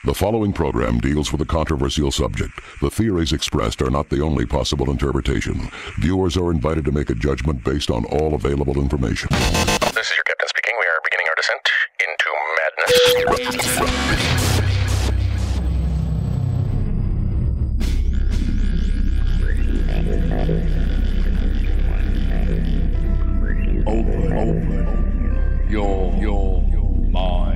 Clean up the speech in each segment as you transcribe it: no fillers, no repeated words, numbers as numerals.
The following program deals with a controversial subject. The theories expressed are not the only possible interpretation. Viewers are invited to make a judgment based on all available information. This is your captain speaking. We are beginning our descent into madness. Open your mind.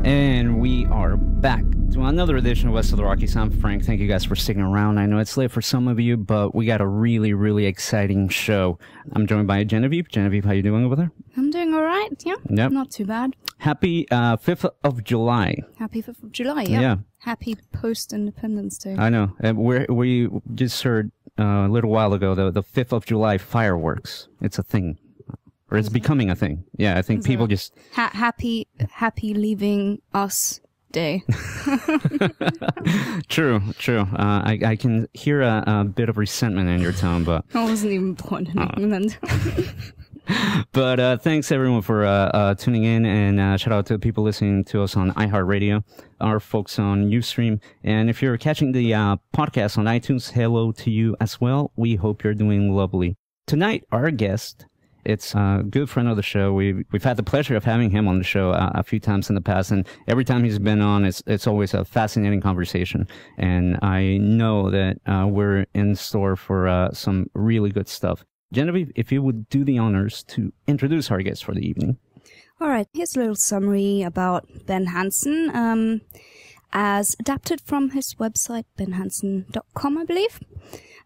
And we are back to another edition of West of the Rockies. I'm Frank. Thank you guys for sticking around. I know it's late for some of you, but we got a really, really exciting show. I'm joined by Genevieve. Genevieve, how you doing over there? I'm doing all right, yeah. Yep. Not too bad. Happy 5th of July. Happy 5th of July, yeah. Yeah. Happy post-Independence Day. I know. We just heard a little while ago the 5th of July fireworks. It's a thing. Or it's becoming a thing. Yeah, I think people just... Happy leaving us day. True. I can hear a bit of resentment in your tone, but... I wasn't even born in England. But thanks everyone for tuning in, and shout out to the people listening to us on iHeartRadio, our folks on Ustream, and if you're catching the podcast on iTunes, hello to you as well. We hope you're doing lovely. Tonight, our guest... It's a good friend of the show. We've had the pleasure of having him on the show a few times in the past, and every time he's been on, it's always a fascinating conversation. And I know that we're in store for some really good stuff. Genevieve, if you would do the honors to introduce our guest for the evening. All right, here's a little summary about Ben Hansen, as adapted from his website, benhansen.com, I believe.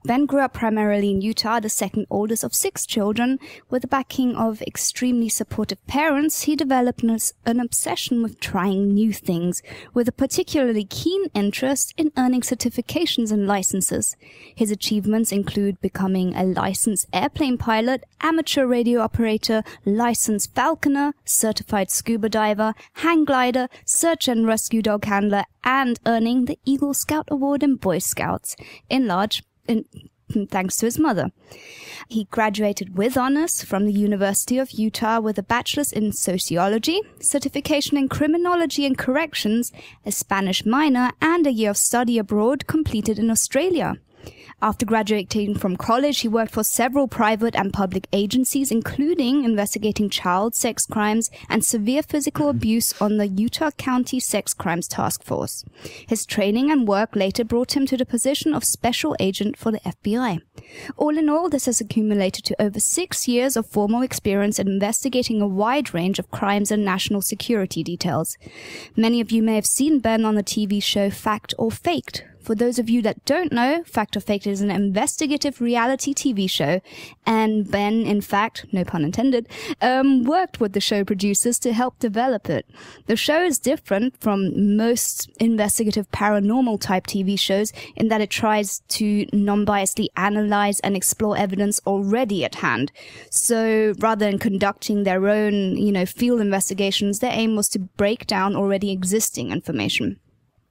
Ben grew up primarily in Utah, the second oldest of 6 children. With the backing of extremely supportive parents, he developed an obsession with trying new things, with a particularly keen interest in earning certifications and licenses. His achievements include becoming a licensed airplane pilot, amateur radio operator, licensed falconer, certified scuba diver, hang glider, search and rescue dog handler, and earning the Eagle Scout Award in Boy Scouts, thanks to his mother. He graduated with honors from the University of Utah with a bachelor's in sociology, certification in criminology and corrections, a Spanish minor, and a year of study abroad completed in Australia. After graduating from college, he worked for several private and public agencies, including investigating child sex crimes and severe physical abuse on the Utah County Sex Crimes Task Force. His training and work later brought him to the position of special agent for the FBI. All in all, this has accumulated to over 6 years of formal experience in investigating a wide range of crimes and national security details. Many of you may have seen Ben on the TV show Fact or Faked. For those of you that don't know, Fact or Faked is an investigative reality TV show, and Ben, in fact, no pun intended, worked with the show producers to help develop it. The show is different from most investigative paranormal type TV shows in that it tries to non-biasedly analyze and explore evidence already at hand. So rather than conducting their own, field investigations, their aim was to break down already existing information.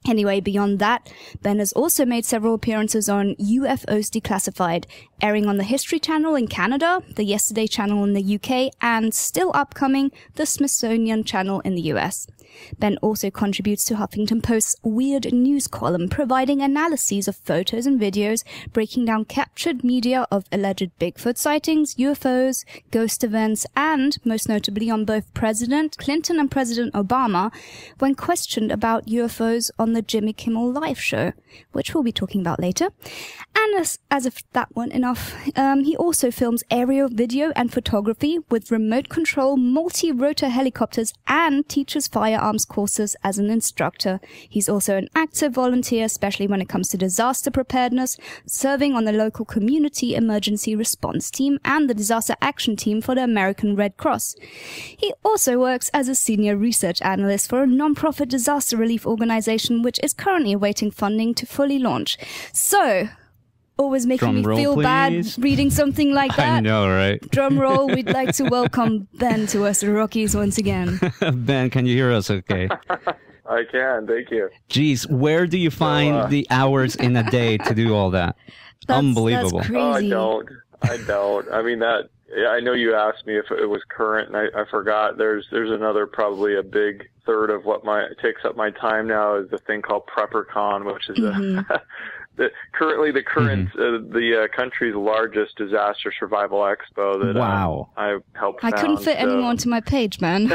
Anyway, beyond that, Ben has also made several appearances on UFOs Declassified, airing on the History Channel in Canada, the Yesterday Channel in the UK, and still upcoming, the Smithsonian Channel in the US. Ben also contributes to Huffington Post's Weird News column, providing analyses of photos and videos, breaking down captured media of alleged Bigfoot sightings, UFOs, ghost events, and, most notably on both President Clinton and President Obama, when questioned about UFOs on the Jimmy Kimmel Live show, which we'll be talking about later. And as if that weren't enough, he also films aerial video and photography with remote control multi-rotor helicopters and teaches firearms courses as an instructor. He's also an active volunteer, especially when it comes to disaster preparedness, serving on the local community emergency response team and the disaster action team for the American Red Cross. He also works as a senior research analyst for a non-profit disaster relief organization which is currently awaiting funding to fully launch. So, always making me feel bad reading something like that. I know, right? Drum roll, we'd like to welcome Ben to West of the Rockies once again. Ben, can you hear us okay? I can, thank you. Geez, where do you find the hours in a day to do all that? Unbelievable. That's crazy. Oh, I don't. I mean, that Yeah, I know you asked me if it was current, and I forgot. There's another, probably a big third of what takes up my time now is the thing called PrepperCon, which is currently the country's largest disaster survival expo that I helped found. I couldn't fit any more onto my page, man.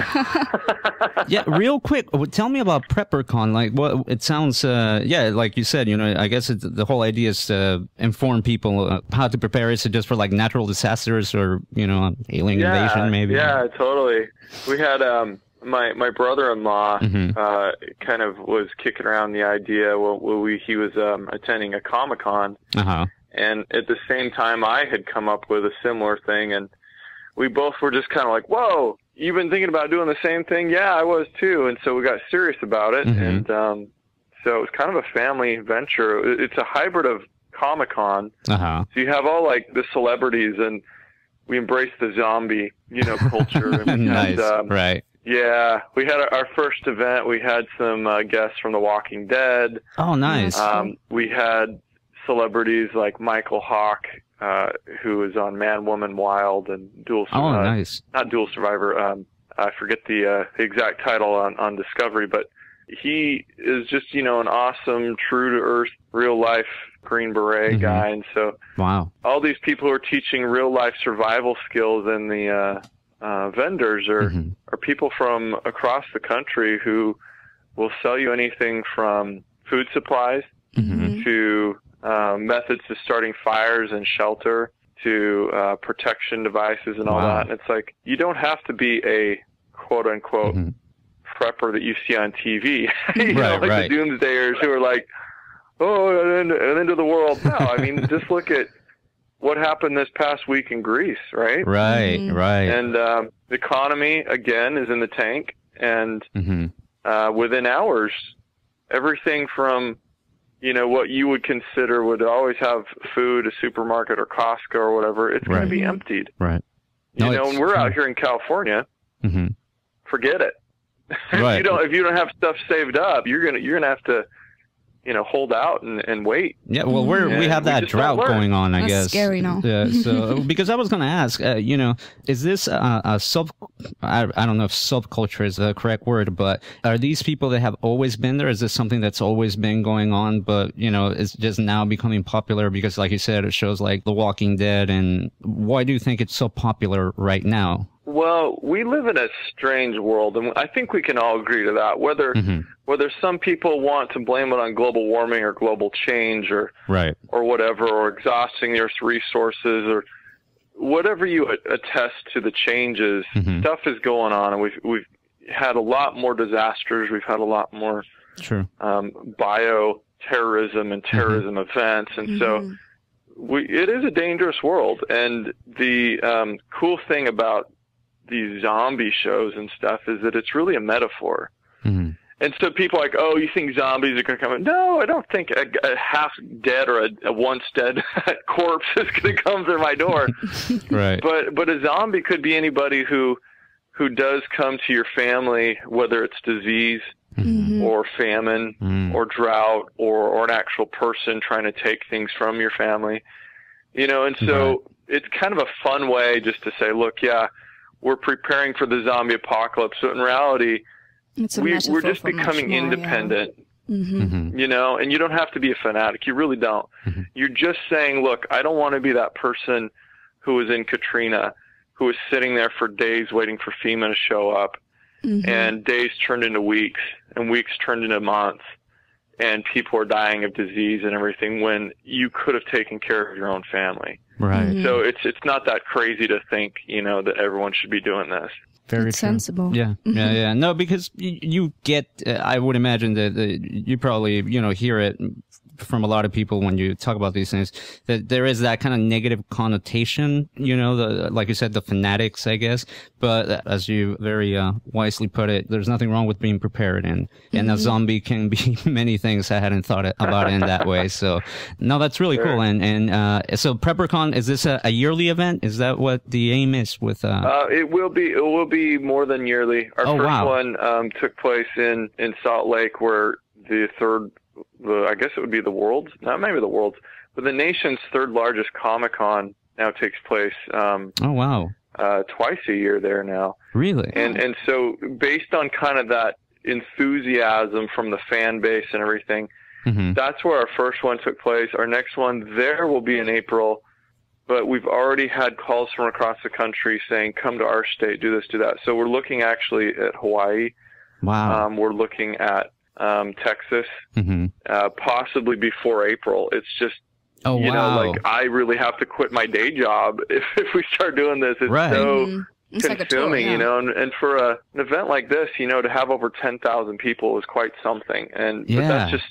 Yeah, real quick, tell me about PrepperCon. Like, what it sounds, like you said, I guess the whole idea is to inform people how to prepare. Is it just for like natural disasters or alien invasion, maybe? Yeah, totally. We had my brother-in-law kind of was kicking around the idea. He was attending a Comic-Con, and at the same time I had come up with a similar thing, and we both were just kind of like, whoa, you've been thinking about doing the same thing? Yeah, I was too. And so we got serious about it, and so it was kind of a family venture. It's a hybrid of Comic-Con. So you have all like the celebrities, and we embrace the zombie, culture. And nice, right. Yeah, we had our first event. We had some guests from The Walking Dead. Oh, nice. We had celebrities like Michael Hawke, who was on Man, Woman, Wild, and Dual Survivor. Oh, nice. Not Dual Survivor. I forget the exact title on Discovery, but he is just, an awesome, true-to-earth, real-life Green Beret guy. And so all these people who are teaching real-life survival skills in the vendors are people from across the country who will sell you anything from food supplies to methods to starting fires and shelter to protection devices and all that. And it's like, you don't have to be a quote unquote prepper that you see on TV, the doomsdayers who are like, oh, an end of the world. No, I mean, just look at what happened this past week in Greece, right? Right. And the economy, again, is in the tank. And within hours, everything from, what you would consider would always have food, a supermarket or Costco or whatever, it's going to be emptied. Right. And we're out here in California, forget it. Right. If you don't have stuff saved up, you're gonna have to hold out and wait. Yeah, well, we have that drought going on, I guess. That's scary now. Yeah, so, because I was going to ask, is this a I don't know if subculture is the correct word, but are these people that have always been there? Is this something that's always been going on, but, it's just now becoming popular because, like you said, it shows like The Walking Dead, and why do you think it's so popular right now? Well, we live in a strange world, and I think we can all agree to that. Whether some people want to blame it on global warming or global change or whatever, or exhausting the Earth's resources, or whatever you attest to the changes, stuff is going on, and we've had a lot more disasters. We've had a lot more bioterrorism and terrorism events, and so it is a dangerous world. And the cool thing about these zombie shows and stuff is that it's really a metaphor. And so people are like, oh, you think zombies are going to come in? No, I don't think a half dead or a once dead corpse is going to come through my door. Right. But a zombie could be anybody who does come to your family, whether it's disease or famine or drought or an actual person trying to take things from your family. And so it's kind of a fun way just to say, look, we're preparing for the zombie apocalypse. So in reality, we're just becoming independent, and you don't have to be a fanatic. You really don't. You're just saying, look, I don't want to be that person who was in Katrina, who was sitting there for days waiting for FEMA to show up, and days turned into weeks, and weeks turned into months, and people are dying of disease and everything when you could have taken care of your own family. Right. So it's not that crazy to think, that everyone should be doing this. Very it's sensible. Yeah. No, because you get, I would imagine that you probably, hear it from a lot of people when you talk about these things, that there is that kind of negative connotation, like you said, the fanatics, I guess. But as you very wisely put it, there's nothing wrong with being prepared. And a zombie can be many things. I hadn't thought about it in that way. So, no, that's really cool. And so PrepperCon, is this a yearly event? Is that what the aim is with? It will be more than yearly. Our first one took place in Salt Lake, where I guess it would be the nation's third largest Comic-Con now takes place. Oh, wow. Twice a year there now. Really? And so based on kind of that enthusiasm from the fan base and everything, that's where our first one took place. Our next one there will be in April, but we've already had calls from across the country saying, come to our state, do this, do that. So we're looking actually at Hawaii. Wow. We're looking at Texas, possibly before April. It's just, you know, like I really have to quit my day job if we start doing this. It's so it's consuming, like a tour, you know, and for an event like this, you know, to have over 10,000 people is quite something. And but that's just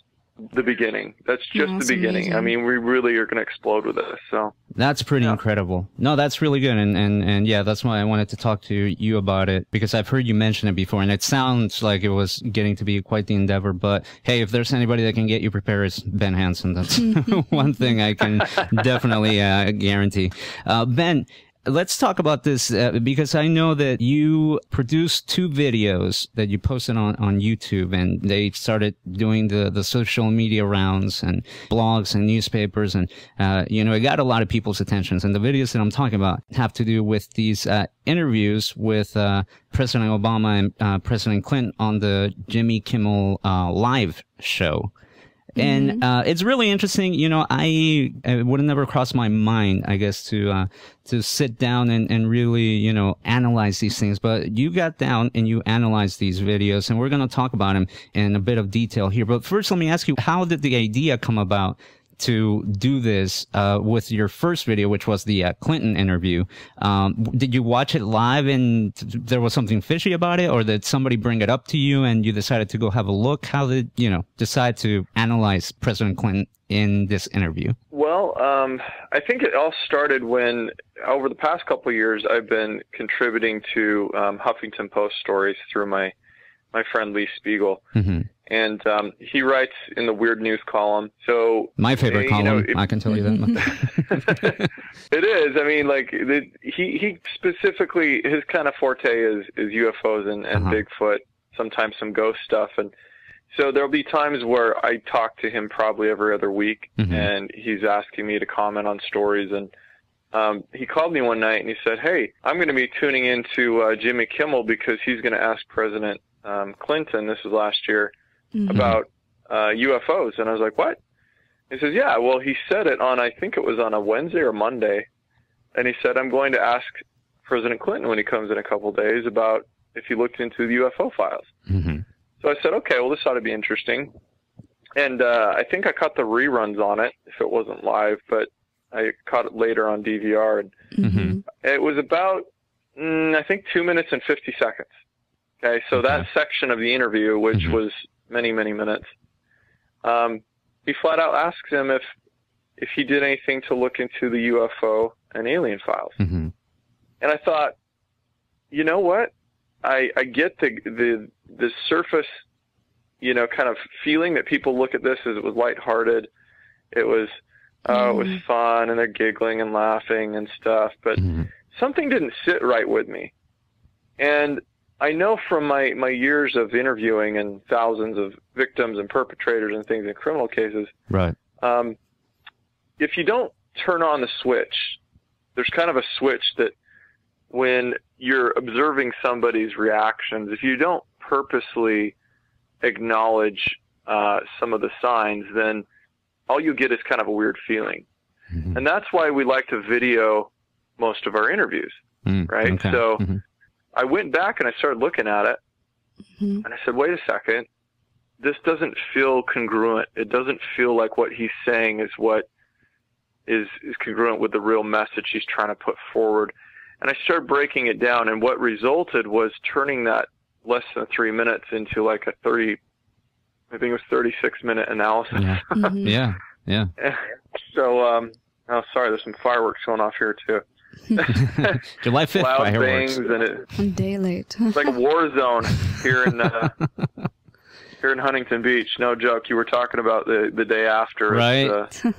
the beginning. That's just the beginning. Amazing. I mean, we really are going to explode with this. So that's pretty incredible. No, that's really good. And yeah, that's why I wanted to talk to you about it, because I've heard you mention it before and it sounds like it was getting to be quite the endeavor. But hey, if there's anybody that can get you prepared, it's Ben Hansen. That's one thing I can definitely guarantee. Ben, let's talk about this because I know that you produced 2 videos that you posted on YouTube, and they started doing the social media rounds and blogs and newspapers, and you know, it got a lot of people's attentions. And the videos that I'm talking about have to do with these interviews with President Obama and President Clinton on the Jimmy Kimmel live show. And it's really interesting. You know, it would have never crossed my mind, I guess, to sit down and really, you know, analyze these things. But you got down and you analyzed these videos, and we're going to talk about them in a bit of detail here. But first, let me ask you, how did the idea come about to do this with your first video, which was the Clinton interview? Did you watch it live and there was something fishy about it, or did somebody bring it up to you and you decided to go have a look? How did you know decide to analyze President Clinton in this interview? Well, I think it all started when, over the past couple of years, I've been contributing to Huffington Post stories through my friend Lee Spiegel. And he writes in the Weird News column. So my favorite column, you know, I can tell you that. It is. I mean, like he specifically, his kind of forte is UFOs and Bigfoot, sometimes some ghost stuff. And so there'll be times where I talk to him probably every other week, and he's asking me to comment on stories. And he called me one night and he said, "Hey, I'm going to be tuning into Jimmy Kimmel because he's going to ask President Clinton," this was last year, about UFOs. And I was like, "What?" He says, "Yeah, well, he said it on, I think it was on a Wednesday or Monday. And he said, I'm going to ask President Clinton when he comes in a couple of days about if he looked into the UFO files." So I said, okay, well, this ought to be interesting. And I think I caught the reruns on it, if it wasn't live, but I caught it later on DVR. And it was about, I think, 2 minutes and 50 seconds. Okay, so that section of the interview, which was many, many minutes, he flat out asks him if he did anything to look into the UFO and alien files. And I thought, you know what? I get the surface, you know, kind of feeling that people look at this as it was lighthearted. It was, it was fun, and they're giggling and laughing and stuff. But something didn't sit right with me. And I know from my years of interviewing and thousands of victims and perpetrators and things in criminal cases, right? If you don't turn on the switch, there's kind of a switch that when you're observing somebody's reactions, if you don't purposely acknowledge some of the signs, then all you get is kind of a weird feeling. And that's why we like to video most of our interviews, right? Okay. So I went back and I started looking at it, and I said, wait a second, this doesn't feel congruent. It doesn't feel like what he's saying is what is congruent with the real message he's trying to put forward. And I started breaking it down, and what resulted was turning that less than 3 minutes into like a 36-minute analysis. Yeah. So, oh, sorry, there's some fireworks going off here too. July 5th Loud fireworks. bangs, and I'm day late. It's like a war zone here in Huntington Beach. No joke. You were talking about the day after, right?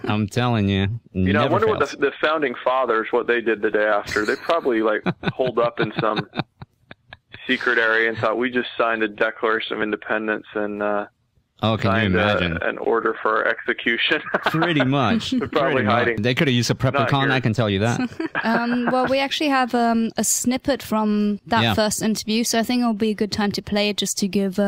I'm telling you. You know, I wonder what the founding fathers, what they did the day after. They probably like holed up in some secret area and thought, we just signed the Declaration of Independence, and Oh, can you imagine? An order for execution. Pretty much. They're probably hiding. They could have used a Prepticon, I can tell you that. Well, we actually have a snippet from that first interview, so I think it'll be a good time to play it just to give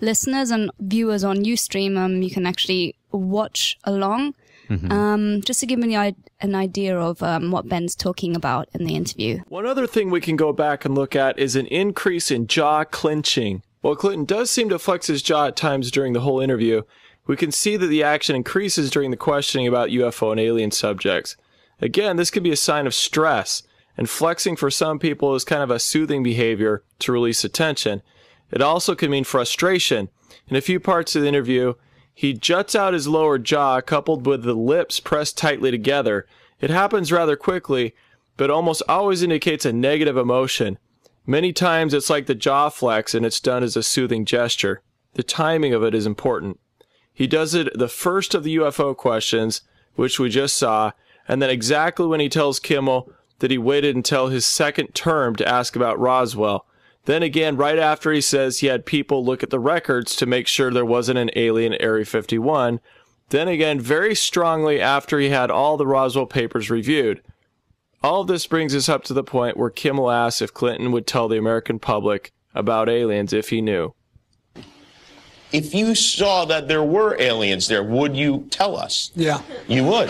listeners and viewers on Ustream, you can actually watch along. Just to give me an idea of what Ben's talking about in the interview. One other thing we can go back and look at is an increase in jaw clenching. While Clinton does seem to flex his jaw at times during the whole interview, we can see that the action increases during the questioning about UFO and alien subjects. Again, this could be a sign of stress, and flexing for some people is kind of a soothing behavior to release attention. It also can mean frustration. In a few parts of the interview, he juts out his lower jaw coupled with the lips pressed tightly together. It happens rather quickly, but almost always indicates a negative emotion. Many times it's like the jaw flex and it's done as a soothing gesture. The timing of it is important. He does it the first of the UFO questions, which we just saw, and then exactly when he tells Kimmel that he waited until his second term to ask about Roswell. Then again, right after he says he had people look at the records to make sure there wasn't an alien at Area 51. Then again, very strongly after he had all the Roswell papers reviewed. All of this brings us up to the point where Kimmel asks if Clinton would tell the American public about aliens if he knew. If you saw that there were aliens there, would you tell us? Yeah. You would?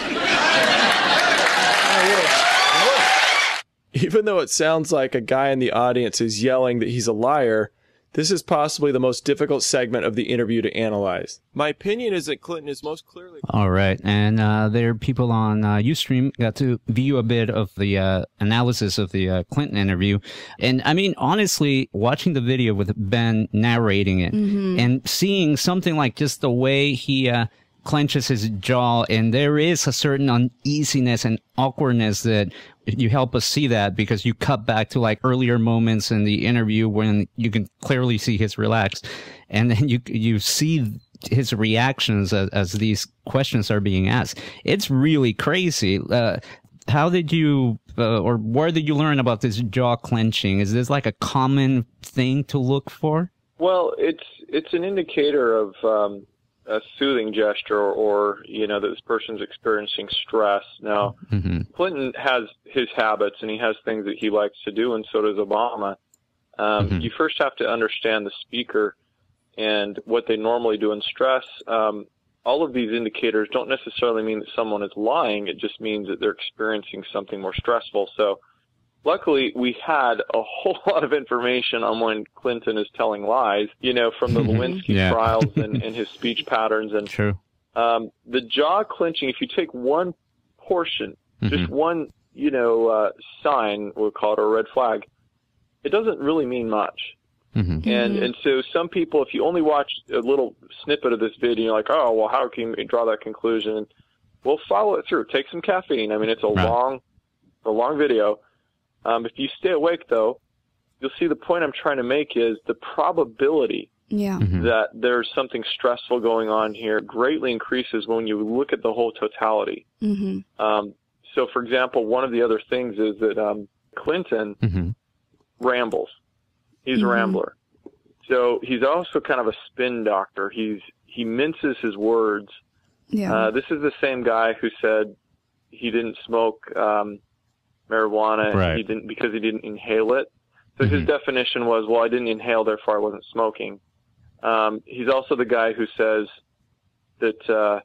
Even though it sounds like a guy in the audience is yelling that he's a liar, this is possibly the most difficult segment of the interview to analyze. My opinion is that Clinton is most clearly... All right, and there are people on Ustream got to view a bit of the analysis of the Clinton interview. And I mean, honestly, watching the video with Ben narrating it and seeing something like just the way he clenches his jaw, and there is a certain uneasiness and awkwardness that you help us see that because you cut back to like earlier moments in the interview when you can clearly see he's relaxed, and then you see his reactions as these questions are being asked. It's really crazy. How did you or where did you learn about this jaw clenching? Is this like a common thing to look for? Well, it's an indicator of a soothing gesture, or that this person's experiencing stress. Now, Clinton has his habits and he has things that he likes to do, and so does Obama. You first have to understand the speaker and what they normally do in stress. All of these indicators don't necessarily mean that someone is lying. It just means that they're experiencing something more stressful. So luckily, we had a whole lot of information on when Clinton is telling lies, from the Lewinsky trials and his speech patterns. And True. The jaw clenching, if you take one portion, just one, sign, we'll call it a red flag, it doesn't really mean much. And so some people, if you only watch a little snippet of this video, you're like, oh, well, how can you draw that conclusion? Well, follow it through. Take some caffeine. I mean, it's a long video. If you stay awake, though, you'll see the point I'm trying to make is the probability that there's something stressful going on here greatly increases when you look at the whole totality. So, for example, one of the other things is that Clinton rambles. He's a rambler. So he's also kind of a spin doctor. He minces his words. This is the same guy who said he didn't smoke marijuana because he didn't inhale it. So his definition was, well, I didn't inhale, therefore I wasn't smoking. He's also the guy who says that,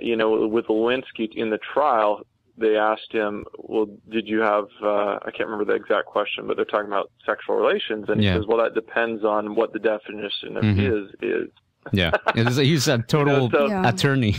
with Lewinsky in the trial, they asked him, well, did you have, I can't remember the exact question, but they're talking about sexual relations. And he says, well, that depends on what the definition of is. Yeah, he's a total attorney.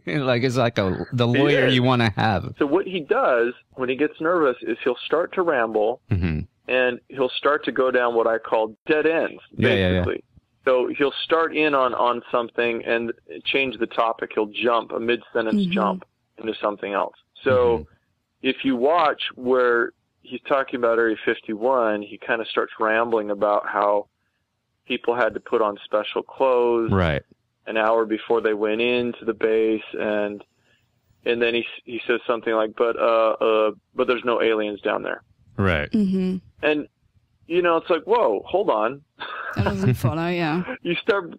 Like it's like the lawyer you want to have. So what he does when he gets nervous is he'll start to ramble, and he'll start to go down what I call dead ends, basically. So he'll start in on something and change the topic. He'll jump, a mid-sentence jump into something else. So if you watch where he's talking about Area 51, he kind of starts rambling about how people had to put on special clothes an hour before they went into the base, and then he says something like, but there's no aliens down there. And it's like, whoa, hold on. That doesn't follow, You start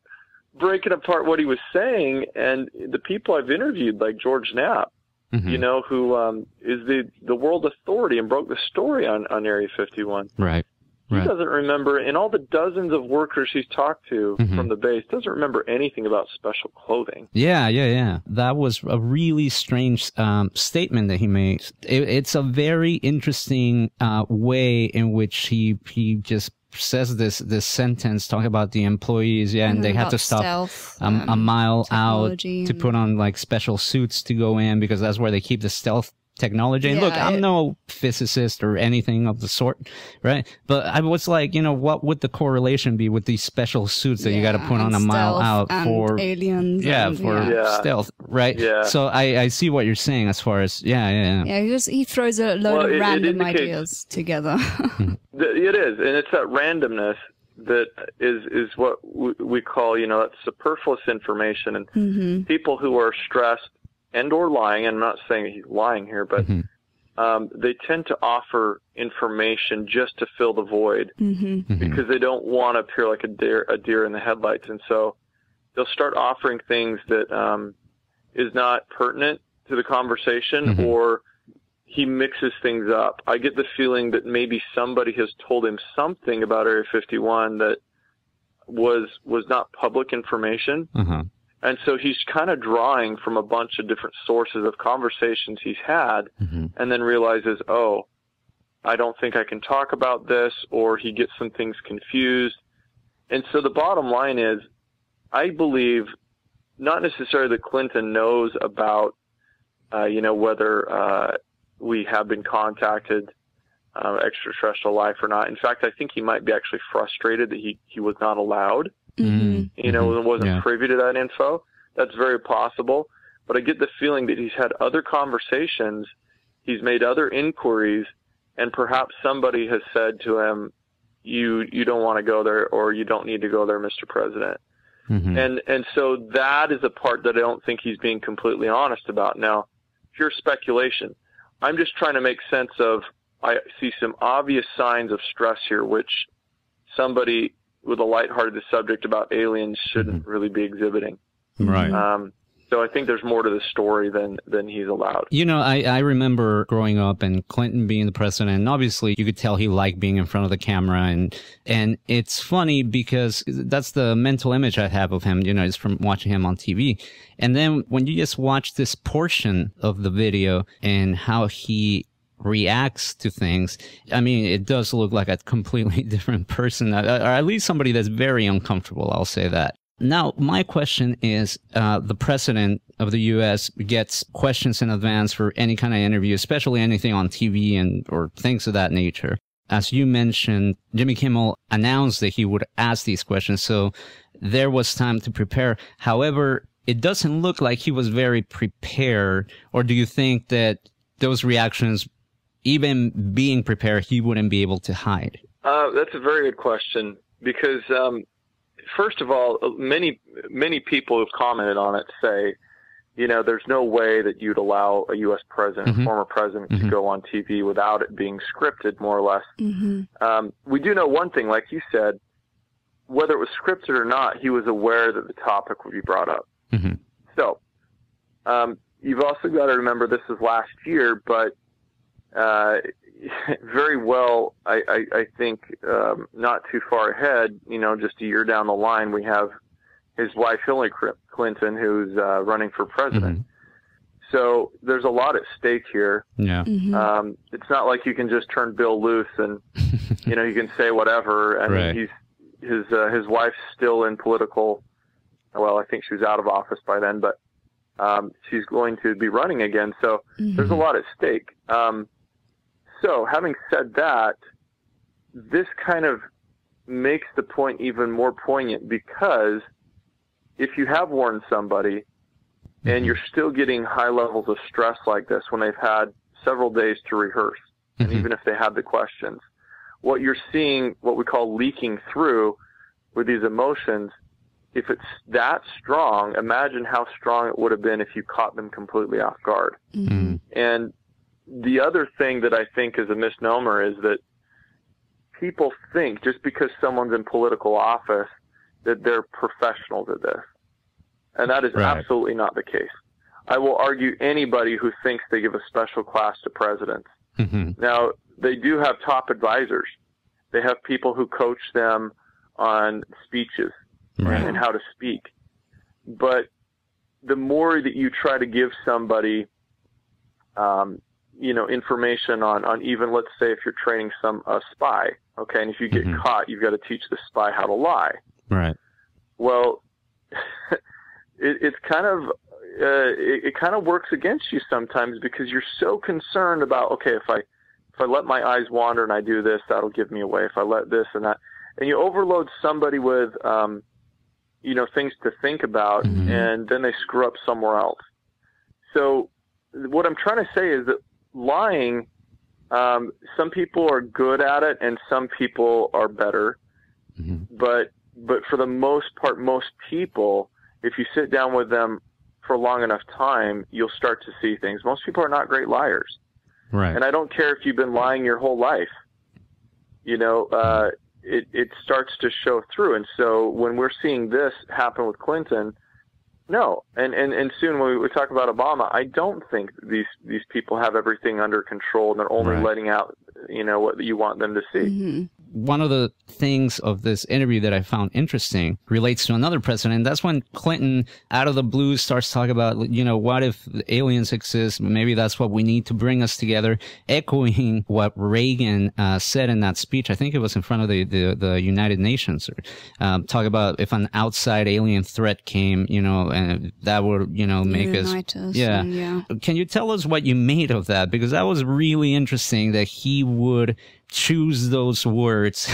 breaking apart what he was saying, and the people I've interviewed, like George Knapp, you know, who is the world authority and broke the story on Area 51. Right. He doesn't remember, in all the dozens of workers he's talked to from the base, doesn't remember anything about special clothing. Yeah. That was a really strange statement that he made. It's a very interesting way in which he just says this sentence talking about the employees, and they have to stop stealth, a mile out to put on like special suits to go in, because that's where they keep the stealth technology. And look, I'm no physicist or anything of the sort, right? But I was like, you know, what would the correlation be with these special suits that you got to put on a mile out for aliens? Stealth, right? Yeah. So I see what you're saying as far as he throws a load of random ideas together. It is, and it's that randomness that is what we call, you know, that superfluous information, and people who are stressed and or lying, I'm not saying he's lying here, but they tend to offer information just to fill the void because they don't want to appear like a deer in the headlights. And so they'll start offering things that is not pertinent to the conversation, or he mixes things up. I get the feeling that maybe somebody has told him something about Area 51 that was not public information. And so he's kind of drawing from a bunch of different sources of conversations he's had, and then realizes, oh, I don't think I can talk about this, or he gets some things confused. And so the bottom line is, I believe not necessarily that Clinton knows about, whether we have been contacted, extraterrestrial life or not. In fact, I think he might be actually frustrated that he was not allowed. Wasn't privy to that info. That's very possible. But I get the feeling that he's had other conversations, he's made other inquiries, and perhaps somebody has said to him, you don't want to go there, or you don't need to go there, Mr. President. And so that is a part that I don't think he's being completely honest about. Now, pure speculation. I'm just trying to make sense of, I see some obvious signs of stress here, which somebody with a lighthearted subject about aliens shouldn't really be exhibiting. Right. So I think there's more to the story than he's allowed. You know, I remember growing up and Clinton being the president, and obviously you could tell he liked being in front of the camera, and it's funny because that's the mental image I have of him, you know, is from watching him on TV. And then when you just watch this portion of the video and how he reacts to things, I mean, it does look like a completely different person, or at least somebody that's very uncomfortable, I'll say that. Now, my question is, the president of the U.S. gets questions in advance for any kind of interview, especially anything on TV or things of that nature. As you mentioned, Jimmy Kimmel announced that he would ask these questions, so there was time to prepare. However, it doesn't look like he was very prepared, or do you think that those reactions, even being prepared, he wouldn't be able to hide? That's a very good question, because first of all, many people who've commented on it say, you know, there's no way that you'd allow a U.S. president, former president, to go on TV without it being scripted, more or less. We do know one thing, like you said, whether it was scripted or not, he was aware that the topic would be brought up. So you've also got to remember this was last year, but very well, I think, not too far ahead, you know, just a year down the line, we have his wife, Hillary Clinton, who's running for president. So there's a lot at stake here. Yeah. It's not like you can just turn Bill loose and, you know, you can say whatever. I mean, his wife's still in political, well, I think she was out of office by then, but she's going to be running again. So there's a lot at stake. So having said that, this kind of makes the point even more poignant, because if you have warned somebody and you're still getting high levels of stress like this when they've had several days to rehearse, and even if they had the questions, what you're seeing, what we call leaking through with these emotions, if it's that strong, imagine how strong it would have been if you caught them completely off guard. And the other thing that I think is a misnomer is that people think just because someone's in political office that they're professionals at this. And that is absolutely not the case. I will argue anybody who thinks they give a special class to presidents. Now, they do have top advisors. They have people who coach them on speeches and how to speak. But the more that you try to give somebody, information on even, let's say, if you're training a spy, okay, and if you get caught, you've got to teach the spy how to lie. Right. Well, it's kind of it kind of works against you sometimes, because you're so concerned about, okay, if I let my eyes wander and I do this, that'll give me away. If I let this and that, and you overload somebody with things to think about, and then they screw up somewhere else. So what I'm trying to say is that lying, some people are good at it and some people are better. But for the most part, most people, if you sit down with them for a long enough time, you'll start to see things. Most people are not great liars. Right. And I don't care if you've been lying your whole life. It starts to show through. And so when we're seeing this happen with Clinton, no. And soon when we talk about Obama, I don't think these people have everything under control and they're only letting out, what you want them to see. One of the things of this interview that I found interesting relates to another president. That's when Clinton, out of the blue, starts talking about, what if aliens exist? Maybe that's what we need to bring us together, echoing what Reagan said in that speech. I think it was in front of the United Nations. Talk about if an outside alien threat came, and that would, make us. Can you tell us what you made of that? Because that was really interesting that he would choose those words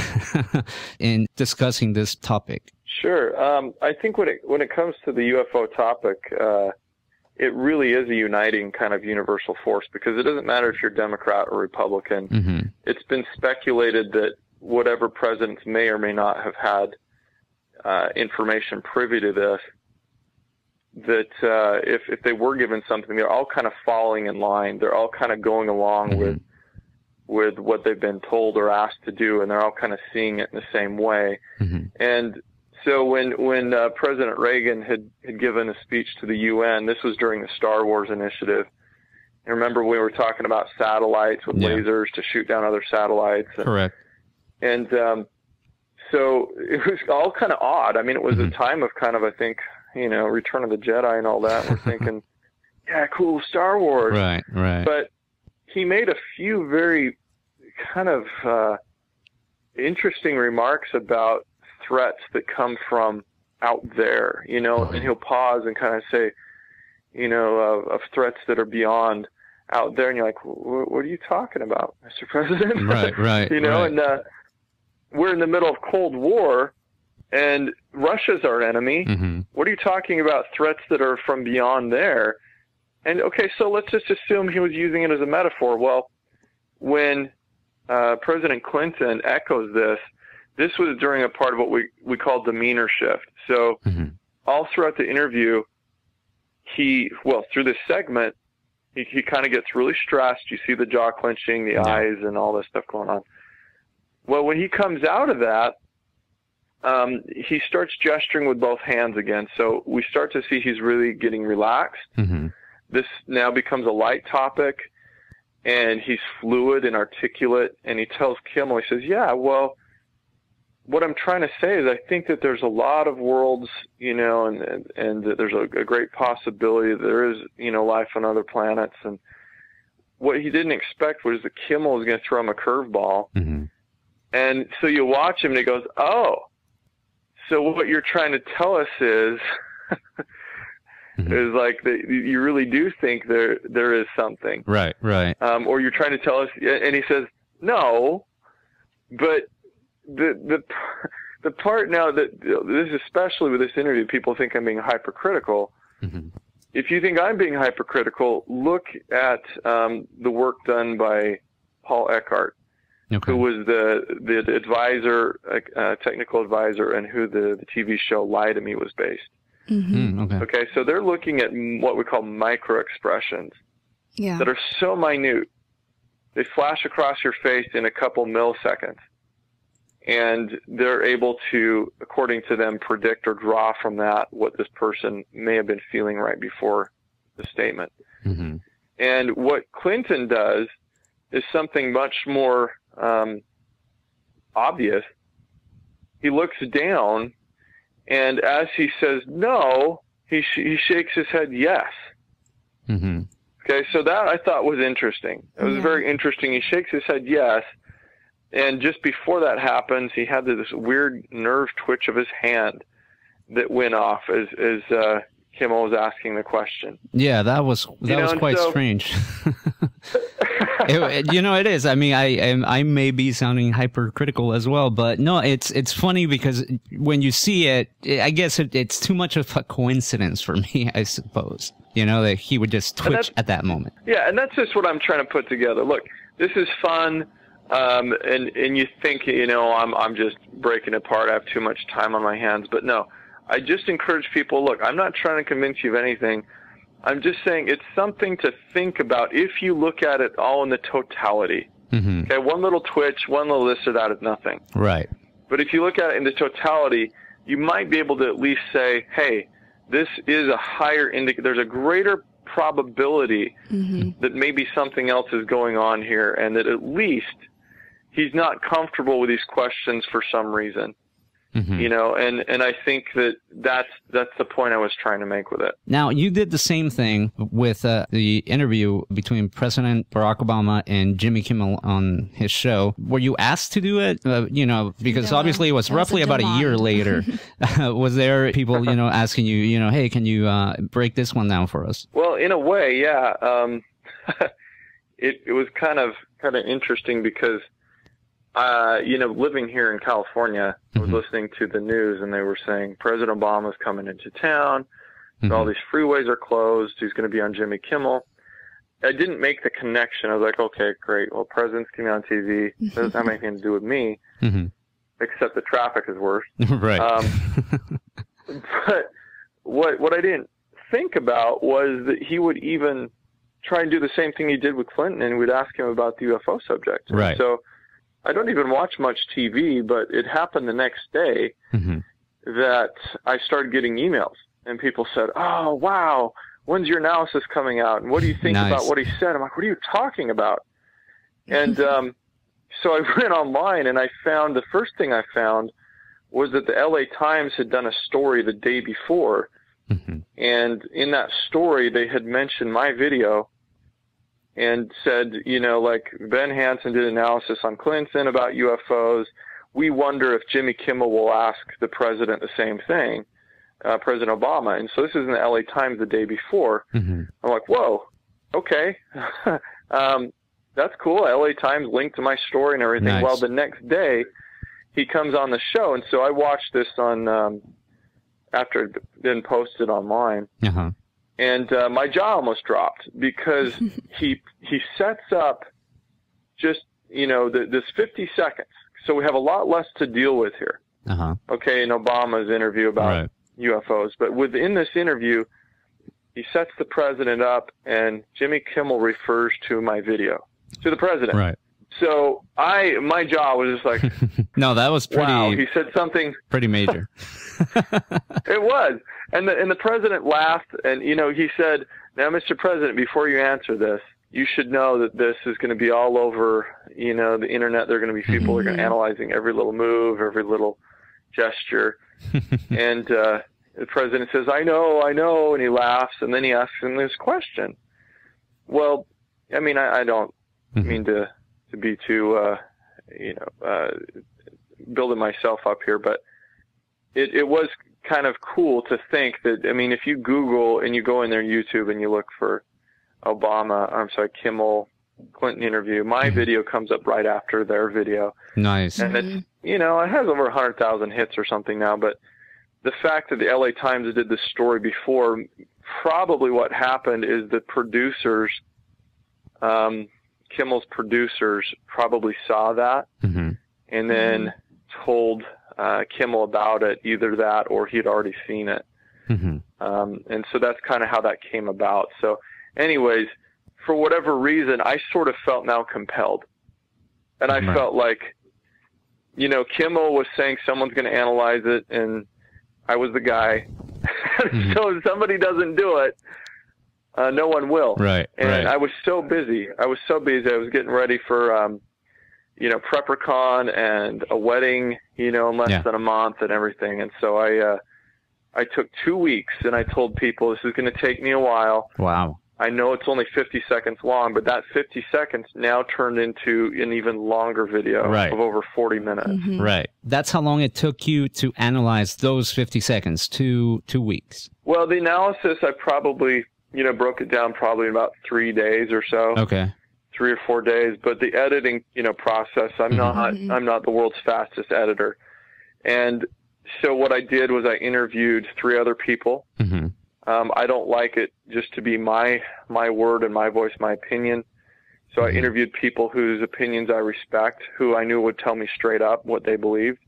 in discussing this topic. Sure. I think when it comes to the UFO topic, it really is a uniting kind of universal force, because it doesn't matter if you're Democrat or Republican. It's been speculated that whatever presidents may or may not have had information privy to this, that if they were given something, they're all kind of falling in line. They're all kind of going along with what they've been told or asked to do, and they're all kind of seeing it in the same way. And so when President Reagan had given a speech to the UN, this was during the Star Wars initiative. And remember, we were talking about satellites with lasers to shoot down other satellites. Correct. And so it was all kind of odd. I mean, it was a time of kind of, I think, Return of the Jedi and all that. We're thinking, yeah, cool, Star Wars. Right. But he made a few very kind of interesting remarks about threats that come from out there, and he'll pause and kind of say, of threats that are beyond out there. And you're like, what are you talking about, Mr. President? Right. And we're in the middle of Cold War, and Russia's our enemy. What are you talking about, threats that are from beyond there? And okay, so let's just assume he was using it as a metaphor. Well, when President Clinton echoes this was during a part of what we call demeanor shift. So all throughout the interview, through this segment, he kind of gets really stressed. You see the jaw clenching, the eyes, and all this stuff going on. Well, when he comes out of that, he starts gesturing with both hands again. So we start to see he's really getting relaxed. This now becomes a light topic, and he's fluid and articulate, and he tells Kimmel, he says, yeah, well, what I'm trying to say is I think that there's a lot of worlds, and that there's a great possibility that there is, life on other planets. And what he didn't expect was that Kimmel was going to throw him a curveball. And so you watch him, and he goes, oh, so what you're trying to tell us is... is like you really do think there is something, right? Or you're trying to tell us, and he says no, but the part now that this, especially with this interview, people think I'm being hypercritical. If you think I'm being hypercritical, look at the work done by Paul Eckhart, who was the advisor, technical advisor, and who the TV show Lie to Me was based. Okay, so they're looking at what we call micro expressions that are so minute. They flash across your face in a couple milliseconds. and they're able to, according to them, predict or draw from that what this person may have been feeling right before the statement. Mm-hmm. And what Clinton does is something much more obvious. He looks down, and as he says no, he shakes his head yes. Mm-hmm. Okay, so that I thought was interesting. It was very interesting. He shakes his head yes, and just before that happens, he had this weird nerve twitch of his hand that went off as Kimmel was asking the question. Yeah, that was quite strange. It is. I mean, I may be sounding hypercritical as well, but no, it's funny because when you see it, I guess it's too much of a coincidence for me, I suppose. That he would just twitch at that moment. Yeah, and that's just what I'm trying to put together. Look, this is fun, and you think, I'm just breaking apart. I have too much time on my hands, but no. I just encourage people, look, I'm not trying to convince you of anything. I'm just saying it's something to think about if you look at it all in the totality. Mm-hmm. Okay, one little twitch, one little this or that is nothing. Right. But if you look at it in the totality, you might be able to at least say, hey, this is a higher indicator. There's a greater probability that maybe something else is going on here, and that at least he's not comfortable with these questions for some reason. Mm-hmm. And I think that's the point I was trying to make with it. Now, you did the same thing with the interview between President Barack Obama and Jimmy Kimmel on his show. Were you asked to do it? Because obviously it was roughly about a year later. Was there people, asking you, hey, can you break this one down for us? Well, in a way, yeah. It was kind of interesting because living here in California, I was listening to the news, and they were saying President Obama's coming into town. All these freeways are closed. He's going to be on Jimmy Kimmel. I didn't make the connection. I was like, okay, great. Well, president's going to be on TV. It doesn't have anything to do with me, except the traffic is worse. Right. But what I didn't think about was that he would even try and do the same thing he did with Clinton, and we'd ask him about the UFO subject. Right. And so I don't even watch much TV, but it happened the next day that I started getting emails, and people said, oh, wow, when's your analysis coming out? And what do you think about what he said? I'm like, what are you talking about? And so I went online, and I found the first thing I found was that the LA Times had done a story the day before. And in that story, they had mentioned my video and said, like Ben Hansen did analysis on Clinton about UFOs. We wonder if Jimmy Kimmel will ask the president the same thing, President Obama. And so this is in the LA Times the day before. I'm like, whoa, okay. That's cool. LA Times linked to my story and everything. Nice. Well, the next day he comes on the show. And so I watched this on, after it had been posted online. And my jaw almost dropped because he sets up just, this 50 seconds. So we have a lot less to deal with here. Okay, in Obama's interview about UFOs. But within this interview, he sets the president up, and Jimmy Kimmel refers to my video, to the president. Right. So my jaw was just like, no, that was pretty. Wow, he said something pretty major. It was, and the president laughed, and he said, "Now, Mr. President, before you answer this, you should know that this is going to be all over, the internet. There are going to be people who are going to analyzing every little move, every little gesture." And the president says, I know, and he laughs, and then he asks him this question. Well, I mean, I don't mean to be too, building myself up here, but it was kind of cool to think that, I mean, if you Google and you go in there on YouTube and you look for Kimmel Clinton interview, my video comes up right after their video. Nice. And it's, it has over 100,000 hits or something now, but the fact that the LA Times did this story before, probably what happened is the producers, Kimmel's producers probably saw that and then told Kimmel about it, either that or he'd already seen it. And so that's kind of how that came about. So anyways, for whatever reason, I sort of felt now compelled. And I felt like you know, Kimmel was saying someone's going to analyze it, and I was the guy. So if somebody doesn't do it, no one will. Right. And I was so busy. I was getting ready for, you know, PrepperCon and a wedding, you know, in less than a month and everything. And so I took 2 weeks, and I told people this is going to take me a while. Wow. I know it's only 50 seconds long, but that 50 seconds now turned into an even longer video of over 40 minutes. Right. That's how long it took you to analyze those 50 seconds, 2 weeks. Well, the analysis, I probably, you know, broke it down probably in about 3 days or so. Okay. 3 or 4 days. But the editing, you know, process, I'm not the world's fastest editor. And so what I did was I interviewed 3 other people. I don't like it just to be my word and my voice, my opinion. So I interviewed people whose opinions I respect, who I knew would tell me straight up what they believed.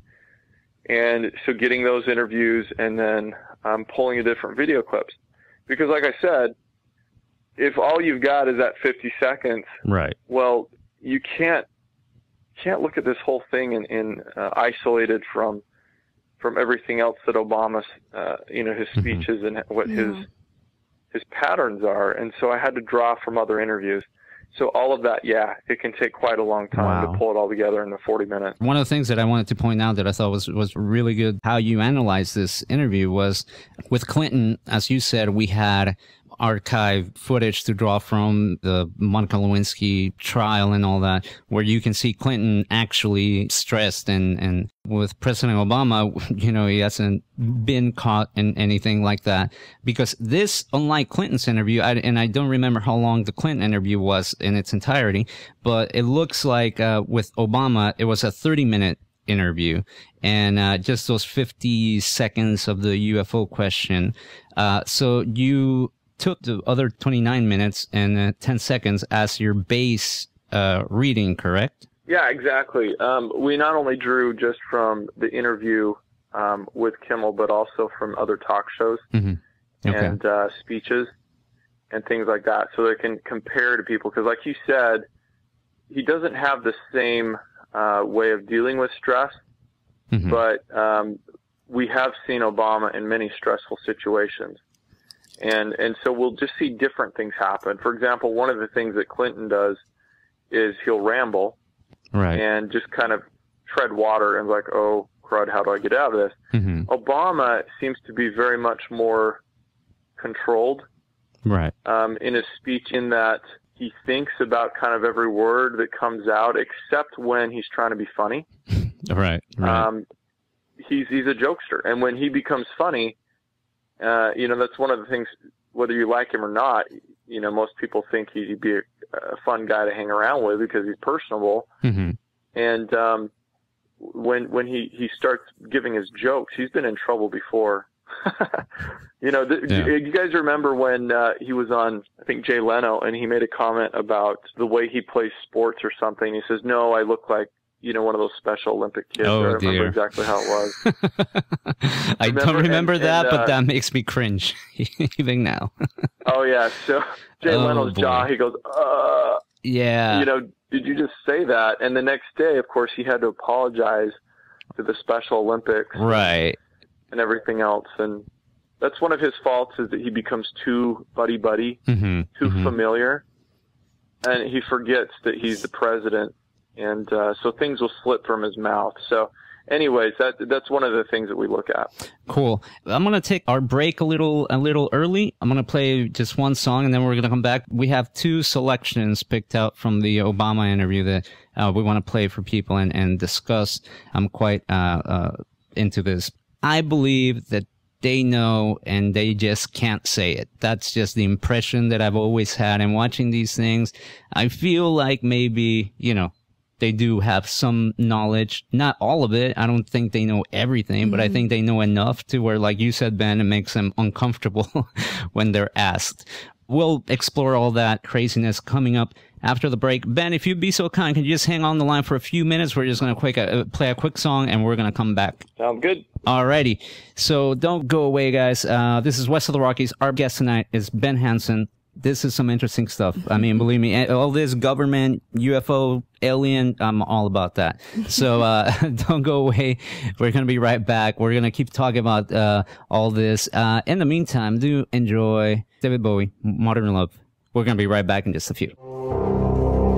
And so getting those interviews and then pulling the different video clips. Because like I said, if all you've got is that 50 seconds, well, you can't look at this whole thing in isolated from everything else that Obama's, you know, his speeches and what his patterns are. And so I had to draw from other interviews. So all of that, it can take quite a long time to pull it all together in the 40 minutes. One of the things that I wanted to point out that I thought was really good, how you analyzed this interview, was with Clinton, as you said, we had archive footage to draw from the Monica Lewinsky trial and all that, where you can see Clinton actually stressed, and with President Obama, you know, he hasn't been caught in anything like that. Because this, unlike Clinton's interview, and I don't remember how long the Clinton interview was in its entirety, but it looks like with Obama, it was a 30-minute interview, and just those 50 seconds of the UFO question. So you took the other 29 minutes and 10 seconds as your base reading, correct? Yeah, exactly. We not only drew just from the interview with Kimmel, but also from other talk shows and speeches and things like that, so they can compare to people. Because like you said, he doesn't have the same way of dealing with stress, but we have seen Obama in many stressful situations. And so we'll just see different things happen. For example, one of the things that Clinton does is he'll ramble and just kind of tread water and like, oh, crud, how do I get out of this? Obama seems to be very much more controlled in his speech, in that he thinks about kind of every word that comes out, except when he's trying to be funny. He's a jokester. And when he becomes funny, you know, that's one of the things, whether you like him or not, you know, most people think he'd be a fun guy to hang around with because he's personable. And when he starts giving his jokes, he's been in trouble before. You know, you guys remember when he was on, I think, Jay Leno, and he made a comment about the way he plays sports or something. He says, no, I look like, you know, one of those Special Olympic kids. I don't remember exactly how it was. I don't remember that, but that makes me cringe even now. Oh, yeah. So Jay Leno's jaw, he goes, you know, did you just say that? And the next day, of course, he had to apologize to the Special Olympics. And everything else. And that's one of his faults, is that he becomes too buddy-buddy, too familiar. And he forgets that he's the president. And so things will slip from his mouth. So anyways, that's one of the things that we look at. Cool. I'm going to take our break a little early. I'm going to play just one song, and then we're going to come back. We have 2 selections picked out from the Obama interview that we want to play for people and discuss. I'm quite into this. I believe that they know and they just can't say it. That's just the impression that I've always had. And watching these things, I feel like maybe, you know, they do have some knowledge. Not all of it. I don't think they know everything, but I think they know enough to where, like you said, Ben, it makes them uncomfortable when they're asked. We'll explore all that craziness coming up after the break. Ben, if you'd be so kind, can you just hang on the line for a few minutes? We're just going to play a quick song, and we're going to come back. Sounds good. Alrighty. So don't go away, guys. This is West of the Rockies. Our guest tonight is Ben Hansen, this is some interesting stuff. I mean, believe me, all this government, UFO, alien, I'm all about that. So don't go away. We're going to be right back. We're going to keep talking about all this. In the meantime, do enjoy David Bowie, Modern Love. We're going to be right back in just a few.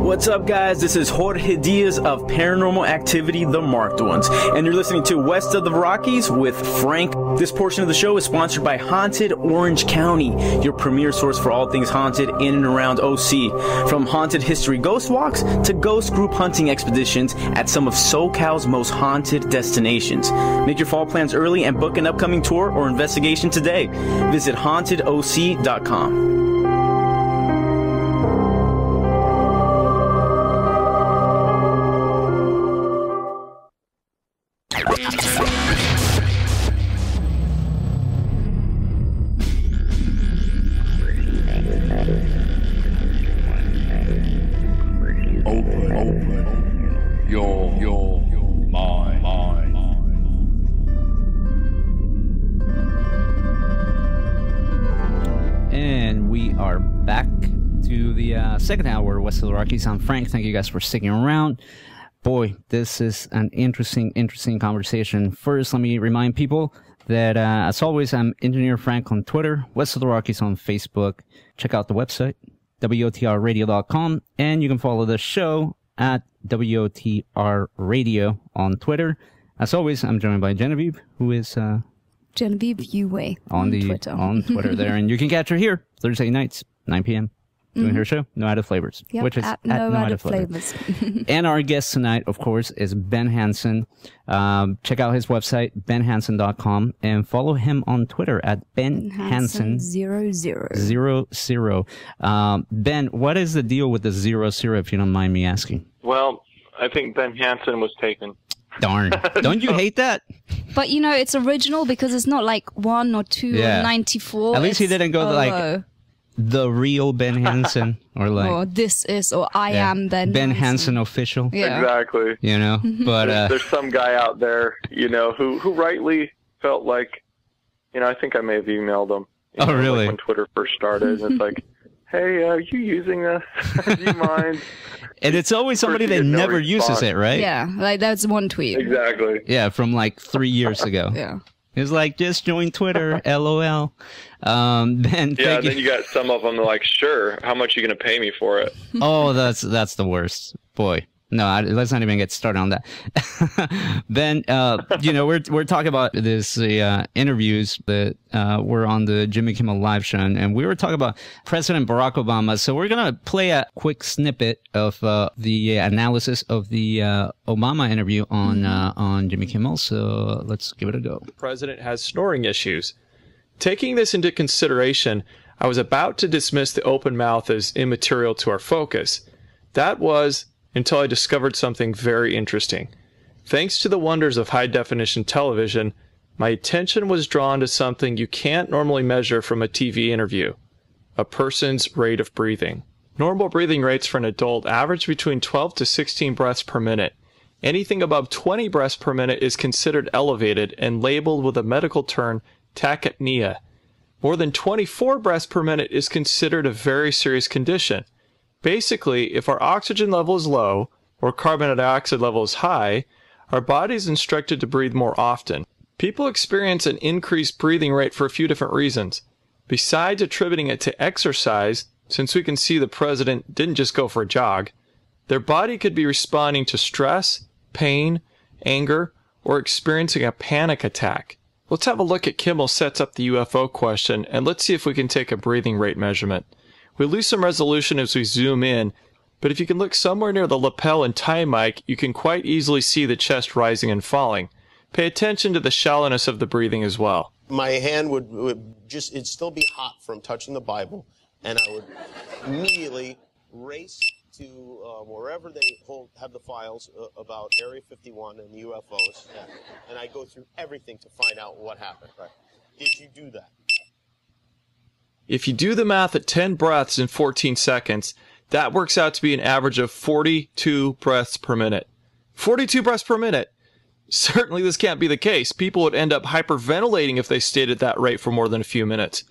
What's up, guys? This is Jorge Diaz of Paranormal Activity, The Marked Ones, and you're listening to West of the Rockies with Frank. This portion of the show is sponsored by Haunted Orange County, your premier source for all things haunted in and around OC. From haunted history ghost walks to ghost group hunting expeditions at some of SoCal's most haunted destinations. Make your fall plans early and book an upcoming tour or investigation today. Visit hauntedoc.com. Open your mind. And we are back to the second hour of West of the Rockies. I'm Frank. Thank you guys for sticking around. Boy, this is an interesting conversation. First, let me remind people that, as always, I'm Engineer Frank on Twitter, West of the Rockies on Facebook. Check out the website, WoTRradio.com, and you can follow the show at WoTRradio on Twitter. As always, I'm joined by Genevieve, who is Genevieve Uwe on Twitter there, and you can catch her here Thursday nights, 9 p.m. doing her show, No Added Flavors, yep, which is at No Added Flavors. And our guest tonight, of course, is Ben Hansen. Check out his website, benhansen.com, and follow him on Twitter at Ben Hansen 00. Ben, what is the deal with the 00, if you don't mind me asking? Well, I think Ben Hansen was taken. Darn. Don't you hate that? But, you know, it's original because it's not like 1 or 2 or 94. At least he didn't go like the real Ben Hansen or like or I am Ben Hansen official. Yeah. Exactly. You know, but there's some guy out there, you know, who rightly felt like, you know, I think I may have emailed him. Oh, know, really? Like when Twitter first started, and it's like, hey, are you using this? Do you mind? And it's always somebody that never uses it, right? Yeah, like that's one tweet. Exactly. Yeah, from like 3 years ago. Yeah. It's like, just join Twitter, LOL. Ben, yeah, then you got some of them like, sure, how much are you going to pay me for it? Oh, that's the worst. Boy. No, let's not even get started on that. Ben, you know, we're talking about this interviews that were on the Jimmy Kimmel live show, and we were talking about President Barack Obama. So we're gonna play a quick snippet of the analysis of the Obama interview on Jimmy Kimmel. So let's give it a go. The president has snoring issues. Taking this into consideration, I was about to dismiss the open mouth as immaterial to our focus. That was until I discovered something very interesting. Thanks to the wonders of high-definition television, my attention was drawn to something you can't normally measure from a TV interview: a person's rate of breathing. Normal breathing rates for an adult average between 12 to 16 breaths per minute. Anything above 20 breaths per minute is considered elevated and labeled with a medical term, tachypnea. More than 24 breaths per minute is considered a very serious condition. Basically, if our oxygen level is low or carbon dioxide level is high, our body is instructed to breathe more often. People experience an increased breathing rate for a few different reasons. Besides attributing it to exercise, since we can see the president didn't just go for a jog, their body could be responding to stress, pain, anger, or experiencing a panic attack. Let's have a look at Kimmel sets up the UFO question, and let's see if we can take a breathing rate measurement. We lose some resolution as we zoom in, but if you can look somewhere near the lapel and tie mic, you can quite easily see the chest rising and falling. Pay attention to the shallowness of the breathing as well. My hand it'd still be hot from touching the Bible, and I would immediately race to wherever they have the files about Area 51 and UFOs, and I go through everything to find out what happened. Right? Did you do that? If you do the math at 10 breaths in 14 seconds, that works out to be an average of 42 breaths per minute. 42 breaths per minute! Certainly this can't be the case. People would end up hyperventilating if they stayed at that rate for more than a few minutes.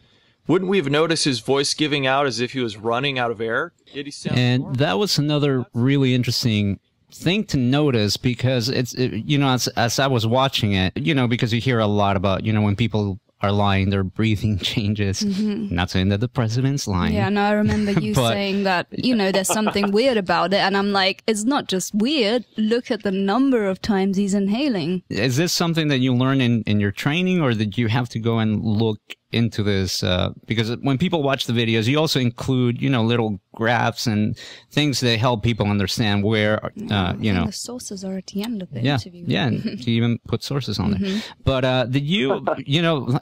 wouldn't we have noticed his voice giving out as if he was running out of air? Yet he sounds normal. That was another really interesting thing to notice, because as I was watching it, because you hear a lot about, when people are lying, their breathing changes. Not saying that the president's lying. Yeah, no, I remember you saying that, there's something weird about it. And I'm like, it's not just weird. Look at the number of times he's inhaling. Is this something that you learn in your training, or did you have to go and look into this? Because when people watch the videos, you also include, little graphs and things that help people understand where, the sources are at the end of the interview. Yeah, and you even put sources on there. But did you,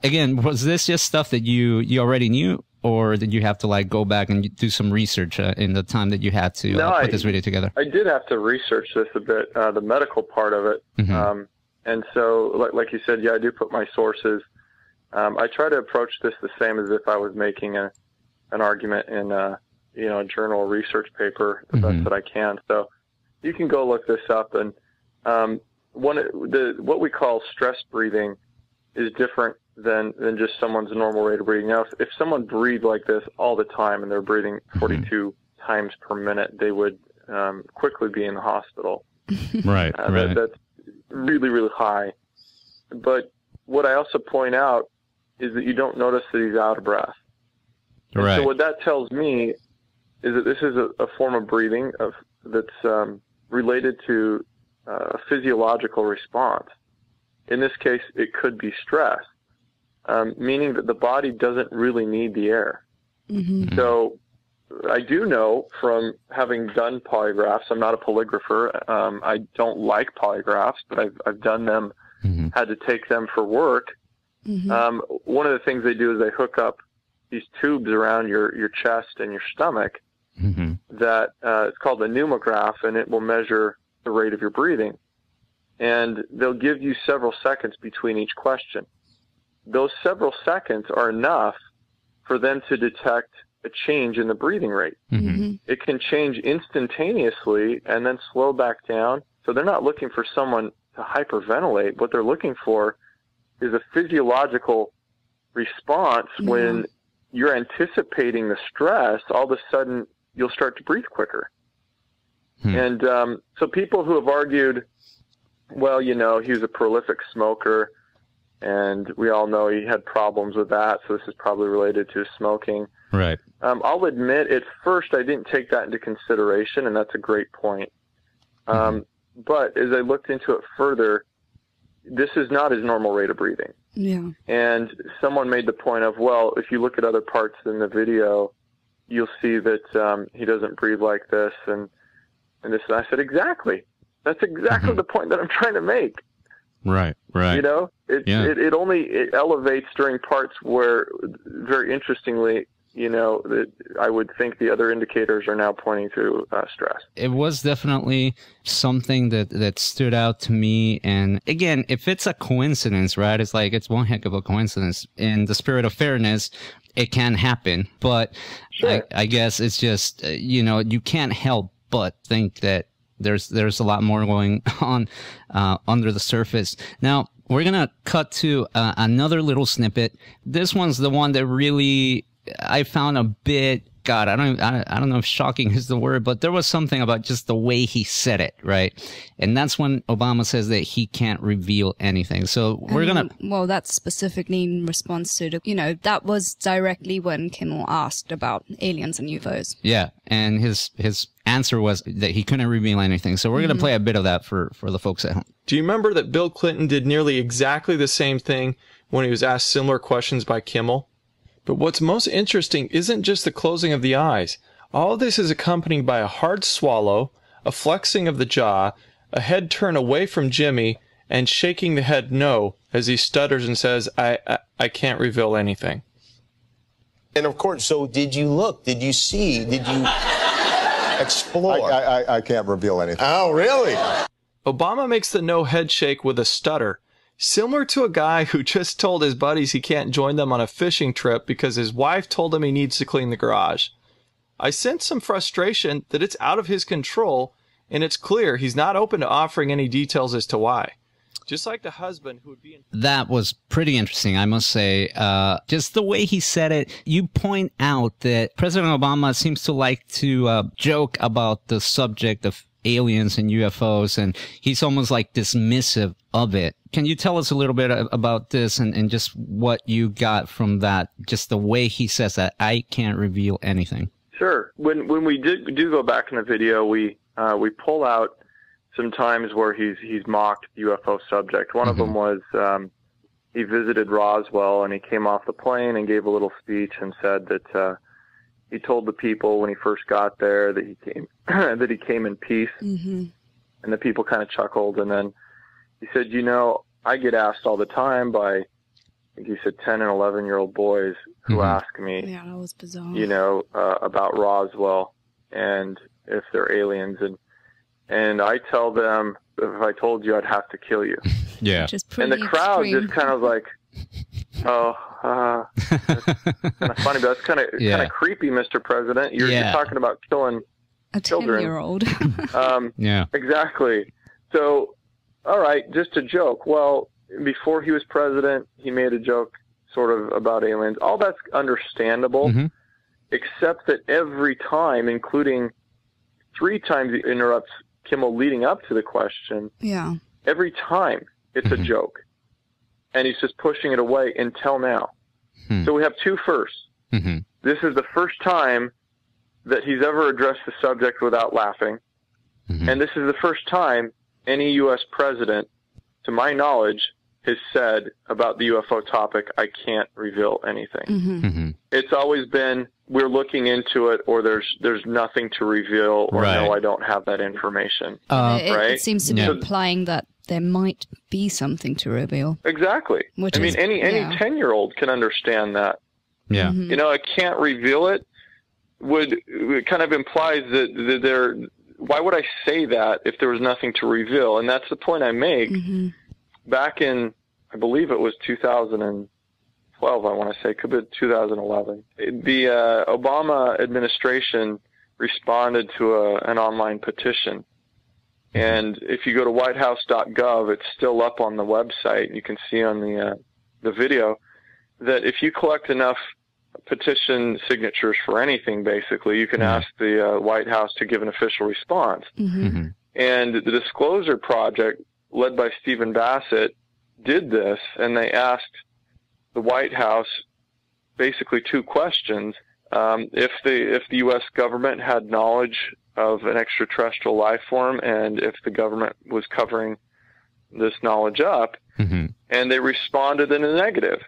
again, was this just stuff that you already knew, or did you have to go back and do some research in the time that you had to put this video together? I did have to research this a bit, the medical part of it. And so, like you said, I do put my sources. I try to approach this the same as if I was making an argument in a journal research paper the best that I can. So you can go look this up, and what we call stress breathing is different than just someone's normal rate of breathing. Now, if someone breathed like this all the time and they're breathing 42 times per minute, they would quickly be in the hospital. Right. That's really, really high. But what I also point out is that you don't notice that he's out of breath. Right. So what that tells me is that this is a form of breathing that's related to a physiological response. In this case, it could be stress, meaning that the body doesn't really need the air. So I do know from having done polygraphs, I'm not a polygrapher. I don't like polygraphs, but I've done them, had to take them for work. One of the things they do is they hook up these tubes around your chest and your stomach that it's called a pneumograph, and it will measure the rate of your breathing. And they'll give you several seconds between each question. Those several seconds are enough for them to detect a change in the breathing rate. It can change instantaneously and then slow back down. So they're not looking for someone to hyperventilate. What they're looking for is a physiological response. When you're anticipating the stress, all of a sudden you'll start to breathe quicker. And so people who have argued, well, he was a prolific smoker, and we all know he had problems with that, so this is probably related to smoking. Right. I'll admit, at first I didn't take that into consideration, and that's a great point. But as I looked into it further, this is not his normal rate of breathing. Yeah. And someone made the point of, well, if you look at other parts in the video, you'll see that he doesn't breathe like this, and this. And I said, exactly. That's exactly the point that I'm trying to make. Right. It only elevates during parts where, very interestingly, that I would think the other indicators are now pointing to stress. It was definitely something that stood out to me. And again, if it's a coincidence, right, it's one heck of a coincidence. In the spirit of fairness, it can happen. But sure. I guess it's just, you can't help but think that there's a lot more going on under the surface. Now, we're going to cut to another little snippet. This one's the one that really I found a bit, God, I don't know if shocking is the word, but there was something about just the way he said it, right? And that's when Obama says that he can't reveal anything. So we're going to... Well, that's specifically in response to that was directly when Kimmel asked about aliens and UFOs. Yeah, and his answer was that he couldn't reveal anything. So we're going to play a bit of that for the folks at home. Do you remember that Bill Clinton did nearly exactly the same thing when he was asked similar questions by Kimmel? But what's most interesting isn't just the closing of the eyes. All of this is accompanied by a hard swallow, a flexing of the jaw, a head turn away from Jimmy, and shaking the head no as he stutters and says, I can't reveal anything. And of course, so did you look? Did you see? Did you explore? I can't reveal anything. Oh, really? Obama makes the no head shake with a stutter. Similar to a guy who just told his buddies he can't join them on a fishing trip because his wife told him he needs to clean the garage. I sense some frustration that it's out of his control, and it's clear he's not open to offering any details as to why. Just like the husband who would be in... That was pretty interesting, I must say. Just the way he said it, you point out that President Obama seems to like to joke about the subject of aliens and UFOs, and he's almost like dismissive of it. Can you tell us a little bit about this and just what you got from that, just the way he says that, I can't reveal anything? Sure. When we do go back in the video, we pull out some times where he's mocked UFO subject. One of them was he visited Roswell, and he came off the plane and gave a little speech and said that he told the people when he first got there that he came that he came in peace, and the people kind of chuckled. And then he said, I get asked all the time by, I think he said 10 and 11-year-old boys who ask me, yeah, that was bizarre. About Roswell and if they're aliens, and I tell them, if I told you, I'd have to kill you. Yeah. And the crowd just kind of like, that's kind of funny, but that's kind of creepy, Mr. President. You're talking about killing a children. 10-year-old. Yeah. Exactly. So, all right, just a joke. Well, before he was president, he made a joke sort of about aliens. All that's understandable, except that every time, including 3 times he interrupts Kimmel leading up to the question, every time it's a joke. And he's just pushing it away until now. So we have 2 firsts. This is the first time that he's ever addressed the subject without laughing. And this is the first time any U.S. president, to my knowledge, has said about the UFO topic, I can't reveal anything. It's always been, we're looking into it, or there's nothing to reveal, or no, I don't have that information. Right? It seems to be implying that there might be something to reveal. Exactly. I mean, any 10-year-old can understand that. Yeah. I can't reveal it. It kind of implies that there. Why would I say that if there was nothing to reveal? And that's the point I make. Back in, I believe it was 2012, I want to say, could be 2011. The Obama administration responded to an online petition. And if you go to whitehouse.gov, it's still up on the website. You can see on the video that if you collect enough petition signatures for anything, basically, you can ask the White House to give an official response. And the Disclosure Project, led by Stephen Bassett, did this, and they asked the White House basically 2 questions. If the U.S. government had knowledge of an extraterrestrial life form, and if the government was covering this knowledge up, and they responded in a negative.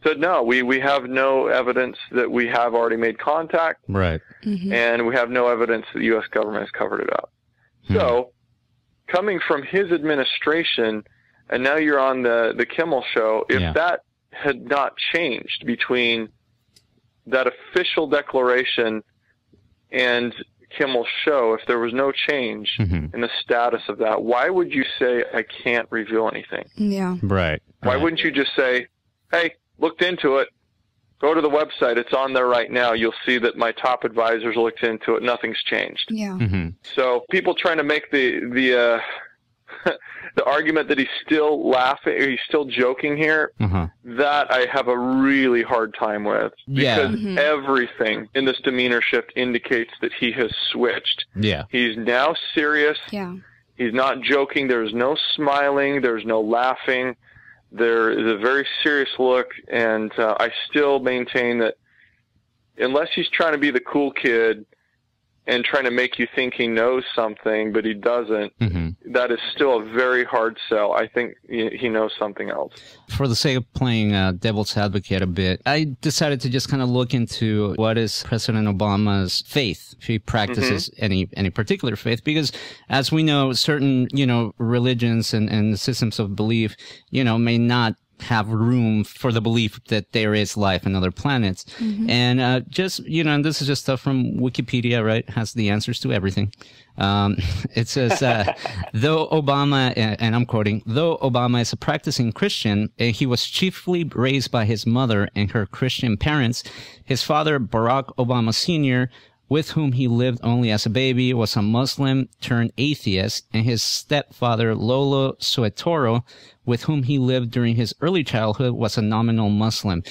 Said, no, we have no evidence that we have already made contact, right? And we have no evidence that the U.S. government has covered it up. So, coming from his administration, and now you're on the Kimmel Show, if that had not changed between that official declaration and Kimmel's show, if there was no change in the status of that, why would you say, I can't reveal anything? Yeah. Right. Why wouldn't you just say, hey, looked into it, go to the website, it's on there right now, you'll see that my top advisors looked into it, nothing's changed. Yeah. So people trying to make the the argument that he's still laughing, or he's still joking here, that I have a really hard time with. Because everything in this demeanor shift indicates that he has switched. Yeah. He's now serious. Yeah. He's not joking. There's no smiling. There's no laughing. There is a very serious look, and I still maintain that unless he's trying to be the cool kid and trying to make you think he knows something, but he doesn't, that is still a very hard sell. I think he knows something else. For the sake of playing devil's advocate a bit, I decided to just kind of look into what is President Obama's faith, if he practices any particular faith, because as we know, certain, religions and systems of belief, may not have room for the belief that there is life on other planets. And just, and this is just stuff from Wikipedia, right? Has the answers to everything. It says, though Obama, and I'm quoting, though Obama is a practicing Christian, he was chiefly raised by his mother and her Christian parents. His father, Barack Obama Sr., with whom he lived only as a baby, was a Muslim turned atheist, and his stepfather, Lolo Soetoro, with whom he lived during his early childhood, was a nominal Muslim.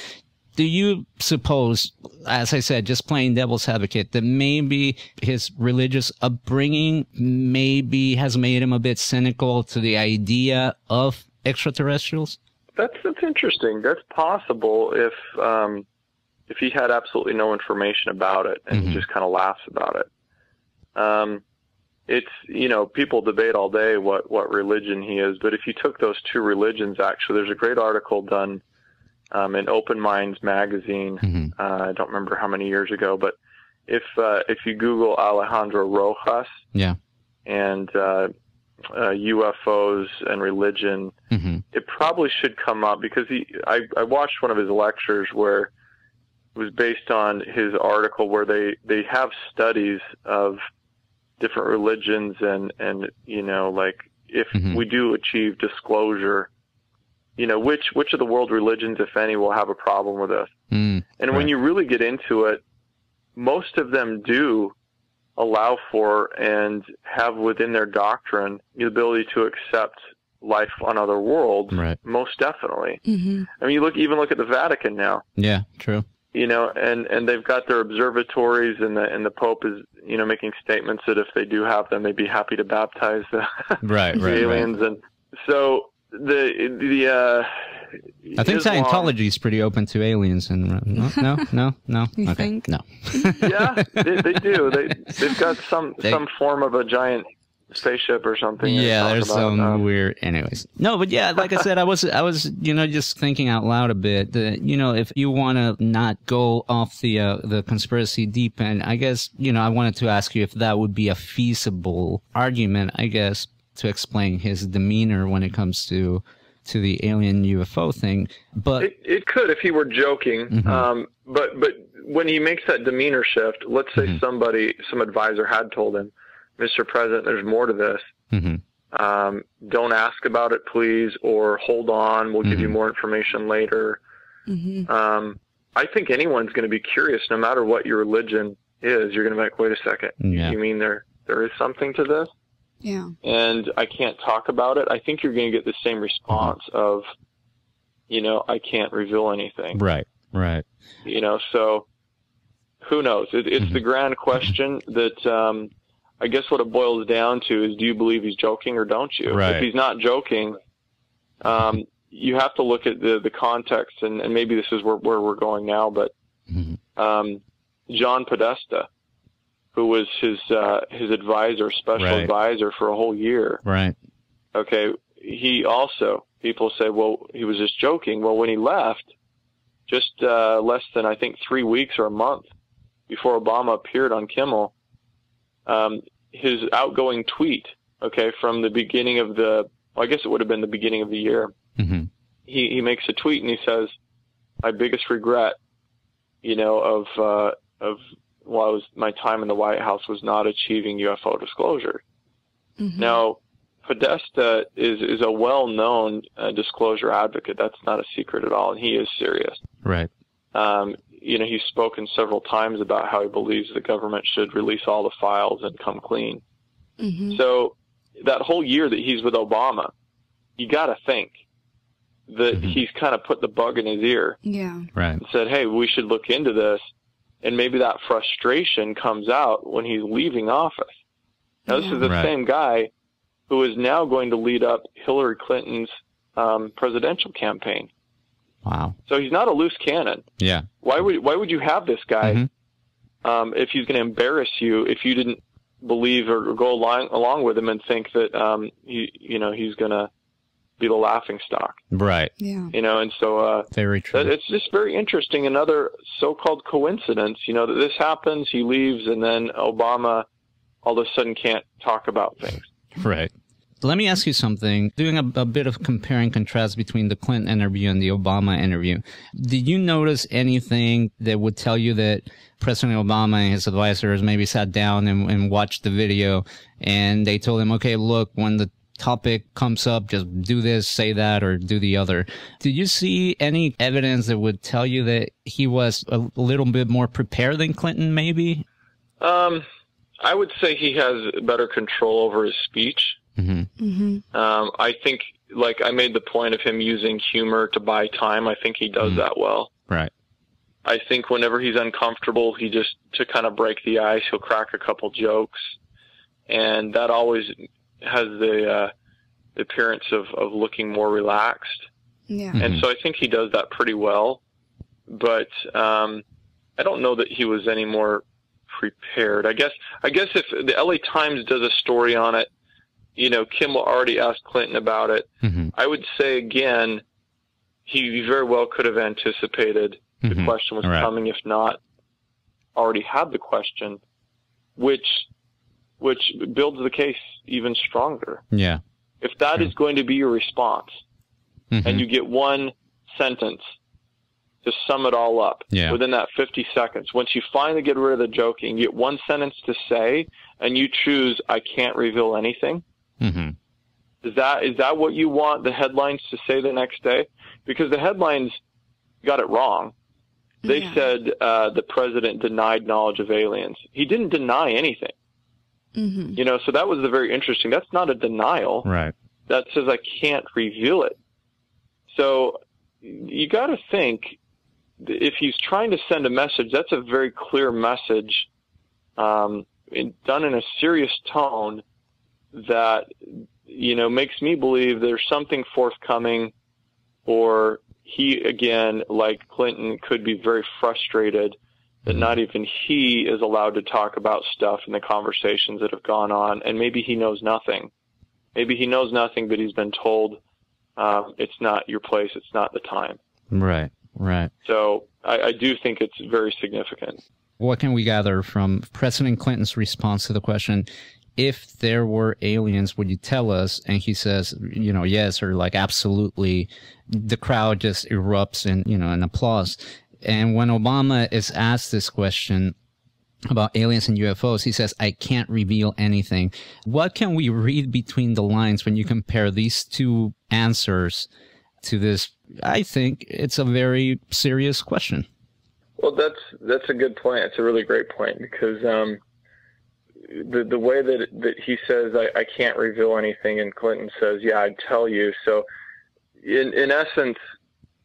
Do you suppose, as I said, just playing devil's advocate, that maybe his religious upbringing maybe has made him a bit cynical to the idea of extraterrestrials? That's interesting. That's possible if he had absolutely no information about it and he just kind of laughs about it. It's, you know, people debate all day what religion he is, but if you took those two religions, actually, there's a great article done in Open Minds magazine. I don't remember how many years ago, but if you Google Alejandro Rojas and UFOs and religion, it probably should come up, because I watched one of his lectures where it was based on his article where they have studies of different religions and you know, like if we do achieve disclosure, you know, which of the world religions, if any, will have a problem with this. And when you really get into it, most of them do allow for and have within their doctrine the ability to accept life on other worlds. Most definitely. I mean, you look at the Vatican now. Yeah, true. You know, and they've got their observatories, and the Pope is, you know, making statements that if they do have them, they'd be happy to baptize the aliens. And so I think Scientology is pretty open to aliens, and no. You think? No. Yeah, they do. They've got some form of a giant spaceship or something. Yeah, there's some weird. Anyways, no, but yeah, like I said, I was, you know, just thinking out loud a bit. That, you know, if you want to not go off the conspiracy deep end, I guess, you know, I wanted to ask you if that would be a feasible argument, I guess, to explain his demeanor when it comes to the alien UFO thing. But it could if he were joking. But when he makes that demeanor shift, let's say some advisor had told him, Mr. President, there's more to this. Don't ask about it, please, or hold on, we'll give you more information later. I think anyone's going to be curious, no matter what your religion is. You're going to be like, wait a second, you mean there is something to this? Yeah. And I can't talk about it. I think you're going to get the same response of, you know, I can't reveal anything. Right. You know, so who knows? It's the grand question that I guess what it boils down to is, do you believe he's joking or don't you? If he's not joking, you have to look at the context, and maybe this is where we're going now, but John Podesta, who was his advisor, special advisor for a whole year. Okay. He also, people say, well, he was just joking. Well, when he left, just less than, I think, 3 weeks or a month before Obama appeared on Kimmel, his outgoing tweet, okay, from the beginning of I guess it would have been the beginning of the year. He makes a tweet and he says, my biggest regret, you know, my time in the White House was not achieving UFO disclosure. Now, Podesta is a well-known disclosure advocate. That's not a secret at all, and he is serious. You know, he's spoken several times about how he believes the government should release all the files and come clean. So that whole year that he's with Obama, you got to think that he's kind of put the bug in his ear. And said, hey, we should look into this. And maybe that frustration comes out when he's leaving office. Now, this is the same guy who is now going to lead up Hillary Clinton's presidential campaign. Wow. So he's not a loose cannon. Why would you have this guy if he's going to embarrass you if you didn't believe or go along with him and think that he's going to be the laughing stock. You know, and so very true. It's just very interesting. Another so-called coincidence, you know, that this happens, he leaves, and then Obama all of a sudden can't talk about things. Let me ask you something. Doing a bit of compare and contrast between the Clinton interview and the Obama interview, did you notice anything that would tell you that President Obama and his advisors maybe sat down and watched the video and they told him, okay, look, when the topic comes up, just do this, say that, or do the other? Did you see any evidence that would tell you that he was a little bit more prepared than Clinton, maybe? I would say he has better control over his speech. I think, like I made the point of him using humor to buy time. I think he does that well. Right. I think whenever he's uncomfortable, to kind of break the ice, he'll crack a couple jokes, and that always has the appearance of looking more relaxed. Yeah. And so I think he does that pretty well, but I don't know that he was any more prepared. I guess if the LA Times does a story on it, Kimmel already asked Clinton about it. I would say again, he very well could have anticipated the question was coming, if not already had the question, which builds the case even stronger. Yeah. If that is going to be your response, and you get one sentence to sum it all up within that 50 seconds, once you finally get rid of the joking, you get one sentence to say, and you choose, I can't reveal anything. Is that what you want the headlines to say the next day? Because the headlines got it wrong. They said the president denied knowledge of aliens. He didn't deny anything. So that was the very interesting. That's not a denial. Right. That says I can't reveal it. So you got to think, if he's trying to send a message, that's a very clear message, done in a serious tone that, makes me believe there's something forthcoming, or he, again, like Clinton, could be very frustrated that not even he is allowed to talk about stuff in the conversations that have gone on, and maybe he knows nothing. Maybe he knows nothing, but he's been told it's not your place, it's not the time. Right. So I do think it's very significant. What can we gather from President Clinton's response to the question, if there were aliens, would you tell us? And he says, yes, or like absolutely. The crowd just erupts in applause. And when Obama is asked this question about aliens and UFOs, he says, I can't reveal anything. What can we read between the lines when you compare these two answers to this? I think it's a very serious question. Well, that's a good point. It's a really great point, because the way that he says, I can't reveal anything, and Clinton says, yeah, I'd tell you. So in essence,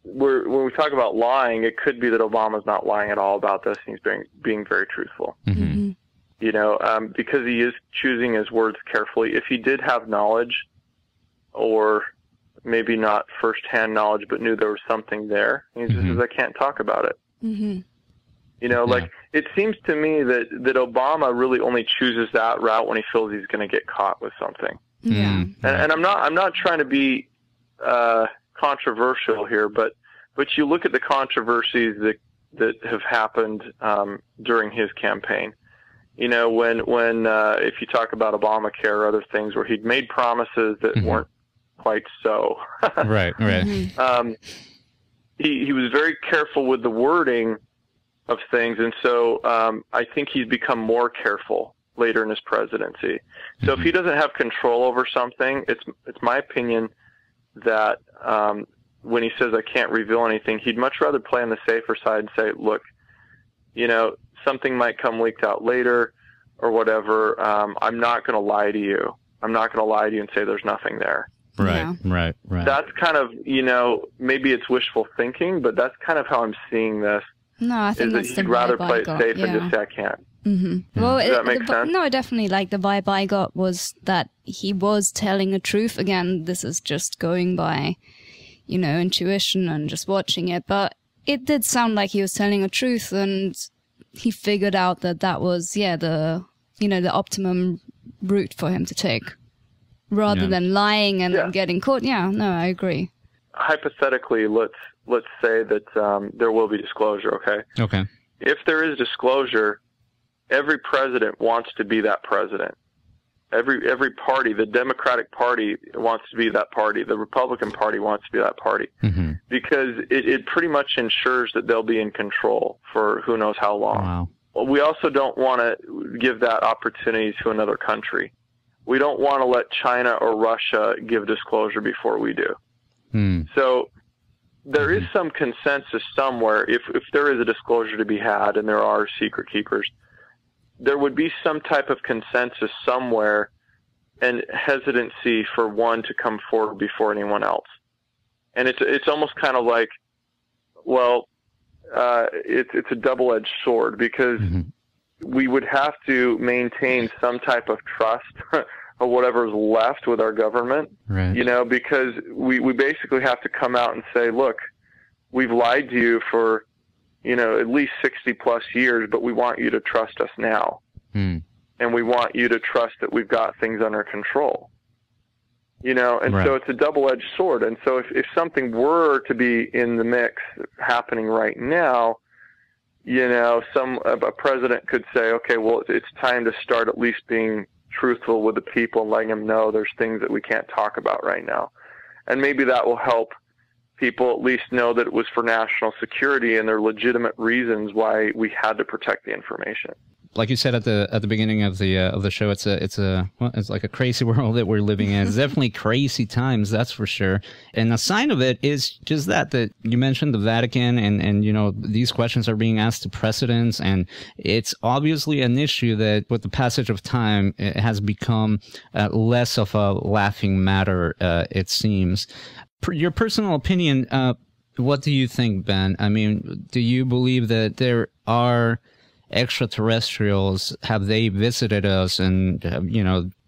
when we talk about lying, it could be that Obama's not lying at all about this, and he's being very truthful. Because he is choosing his words carefully. If he did have knowledge, or maybe not firsthand knowledge, but knew there was something there, he just says, I can't talk about it. Like, it seems to me that Obama really only chooses that route when he feels he's going to get caught with something. And I'm not trying to be controversial here, but you look at the controversies that have happened during his campaign. When if you talk about Obamacare or other things where he'd made promises that weren't quite so. Right. He was very careful with the wording of things, and so I think he's become more careful later in his presidency. So if he doesn't have control over something, it's my opinion that when he says I can't reveal anything, he'd much rather play on the safer side and say, look, something might come leaked out later or whatever. I'm not going to lie to you. I'm not going to lie to you and say there's nothing there. Right. That's kind of, maybe it's wishful thinking, but that's kind of how I'm seeing this. No, I think that's the vibe he'd rather play it safe and just say I can't. Well, does that make sense? No, definitely. Like, the vibe I got was that he was telling the truth. Again, this is just going by, intuition and just watching it. But it did sound like he was telling the truth, and he figured out that was, the optimum route for him to take, rather than lying and then getting caught. Yeah, no, I agree. Hypothetically, let's say that there will be disclosure, okay? Okay. If there is disclosure, every president wants to be that president. Every party, the Democratic Party wants to be that party. The Republican Party wants to be that party. Because it pretty much ensures that they'll be in control for who knows how long. Wow. Well, we also don't want to give that opportunity to another country. We don't want to let China or Russia give disclosure before we do. So there is some consensus somewhere, if there is a disclosure to be had and there are secret keepers, there would be some type of consensus somewhere and hesitancy for one to come forward before anyone else. And it's almost kind of like, well, it's a double-edged sword, because we would have to maintain some type of trust of whatever's left with our government, right. Because we basically have to come out and say, look, we've lied to you for, at least 60 plus years, but we want you to trust us now. And we want you to trust that we've got things under control, and right. So it's a double-edged sword. And so if something were to be in the mix happening right now, a president could say, okay, well, it's time to start at least being truthful with the people and letting them know there's things that we can't talk about right now. And maybe that will help people at least know that it was for national security and there are legitimate reasons why we had to protect the information. Like you said at the beginning of the show, it's like a crazy world that we're living in. It's definitely crazy times, that's for sure. And a sign of it is just that you mentioned the Vatican, and these questions are being asked to presidents, and it's obviously an issue that with the passage of time it has become less of a laughing matter. It seems. Your personal opinion, what do you think, Ben? I mean, do you believe that there are extraterrestrials? Have they visited us, and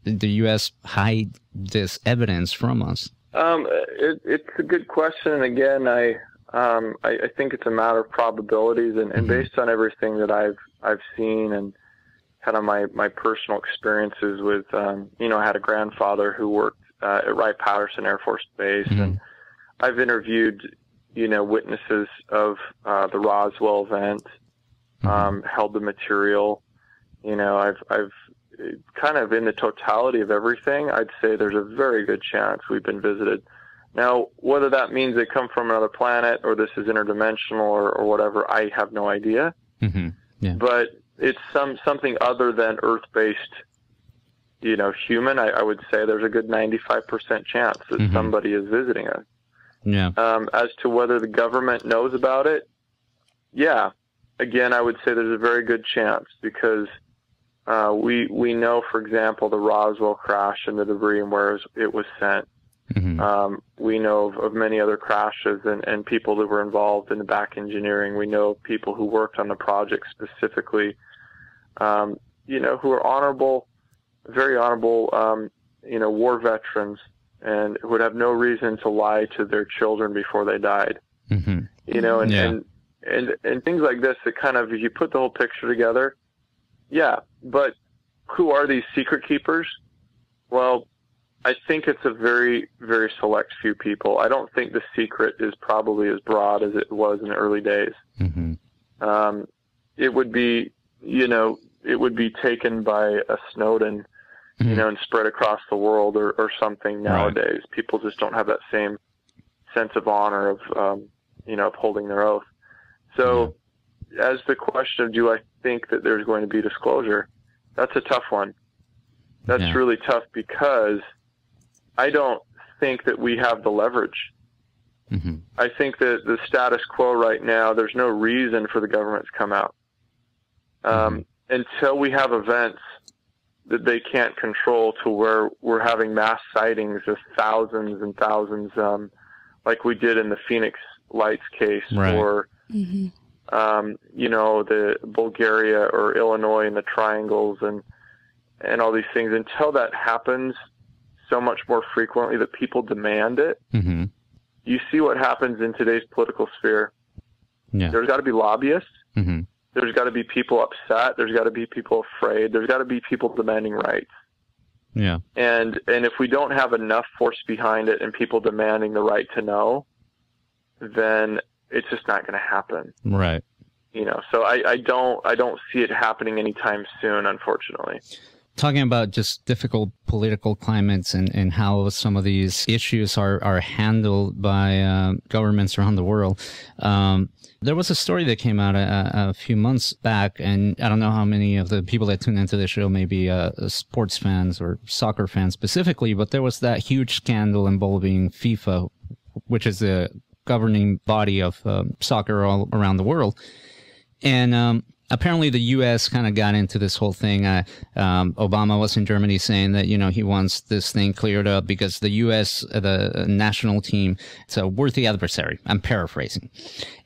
the U.S. hide this evidence from us? It's a good question, and again, I think it's a matter of probabilities, and based on everything that I've seen and kind of my personal experiences with, I had a grandfather who worked at Wright-Patterson Air Force Base, and I've interviewed, witnesses of the Roswell event. Held the material, I've kind of in the totality of everything, I'd say there's a very good chance we've been visited. Now, whether that means they come from another planet or this is interdimensional or whatever, I have no idea. Yeah. But it's something other than Earth-based, human. I would say there's a good 95% chance that somebody is visiting us. Yeah. As to whether the government knows about it, yeah. Again, I would say there's a very good chance, because we know, for example, the Roswell crash and the debris and where it was sent. We know of many other crashes and people that were involved in the back engineering. We know people who worked on the project specifically, who are honorable, very honorable, war veterans, and who would have no reason to lie to their children before they died. And things like this that kind of, if you put the whole picture together, yeah, but who are these secret keepers? Well, I think it's a very, very select few people. I don't think the secret is probably as broad as it was in the early days. It would be, it would be taken by a Snowden, and spread across the world or something nowadays. Right. People just don't have that same sense of honor of, upholding their oath. So as the question of, do I think that there's going to be disclosure? That's a tough one. That's really tough, because I don't think that we have the leverage. I think that the status quo right now, there's no reason for the government to come out. Until we have events that they can't control to where we're having mass sightings of thousands and thousands, like we did in the Phoenix Lights case, or the Bulgaria or Illinois and the triangles and all these things. Until that happens so much more frequently that people demand it, you see what happens in today's political sphere. There's got to be lobbyists. There's got to be people upset. There's got to be people afraid. There's got to be people demanding rights. And if we don't have enough force behind it and people demanding the right to know, then it's just not going to happen. Right. So I don't see it happening anytime soon, unfortunately. Talking about just difficult political climates and how some of these issues are handled by governments around the world. There was a story that came out a few months back, and I don't know how many of the people that tune into the show may be sports fans or soccer fans specifically, but there was that huge scandal involving FIFA, which is the governing body of soccer all around the world. And Apparently, the U.S. kind of got into this whole thing. Obama was in Germany saying that, he wants this thing cleared up because the U.S., the national team, it's a worthy adversary. I'm paraphrasing.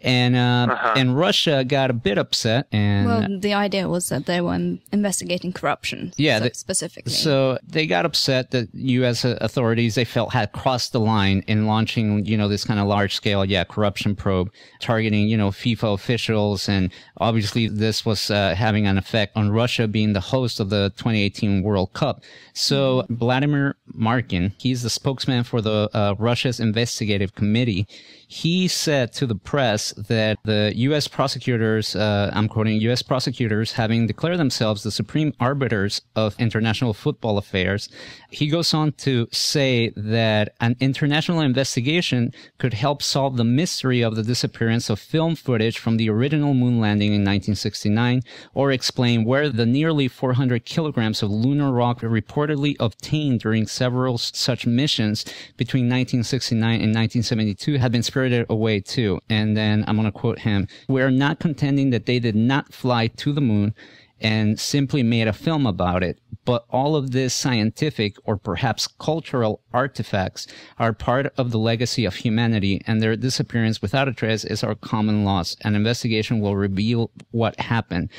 And Russia got a bit upset. And the idea was that they were investigating corruption. Yeah, specifically. So they got upset that U.S. authorities, they felt, had crossed the line in launching, this kind of large-scale, corruption probe targeting, FIFA officials. And obviously this was having an effect on Russia being the host of the 2018 World Cup. So Vladimir Markin, he's the spokesman for the Russia's investigative committee. He said to the press that the U.S. prosecutors, I'm quoting, U.S. prosecutors having declared themselves the supreme arbiters of international football affairs. He goes on to say that an international investigation could help solve the mystery of the disappearance of film footage from the original moon landing in 1969, or explain where the nearly 400 kilograms of lunar rock reportedly obtained during several such missions between 1969 and 1972 had been spirited away too. And then I'm going to quote him: "We're not contending that they did not fly to the moon and simply made a film about it, but all of these scientific or perhaps cultural artifacts are part of the legacy of humanity, and their disappearance without a trace is our common loss. An investigation will reveal what happened."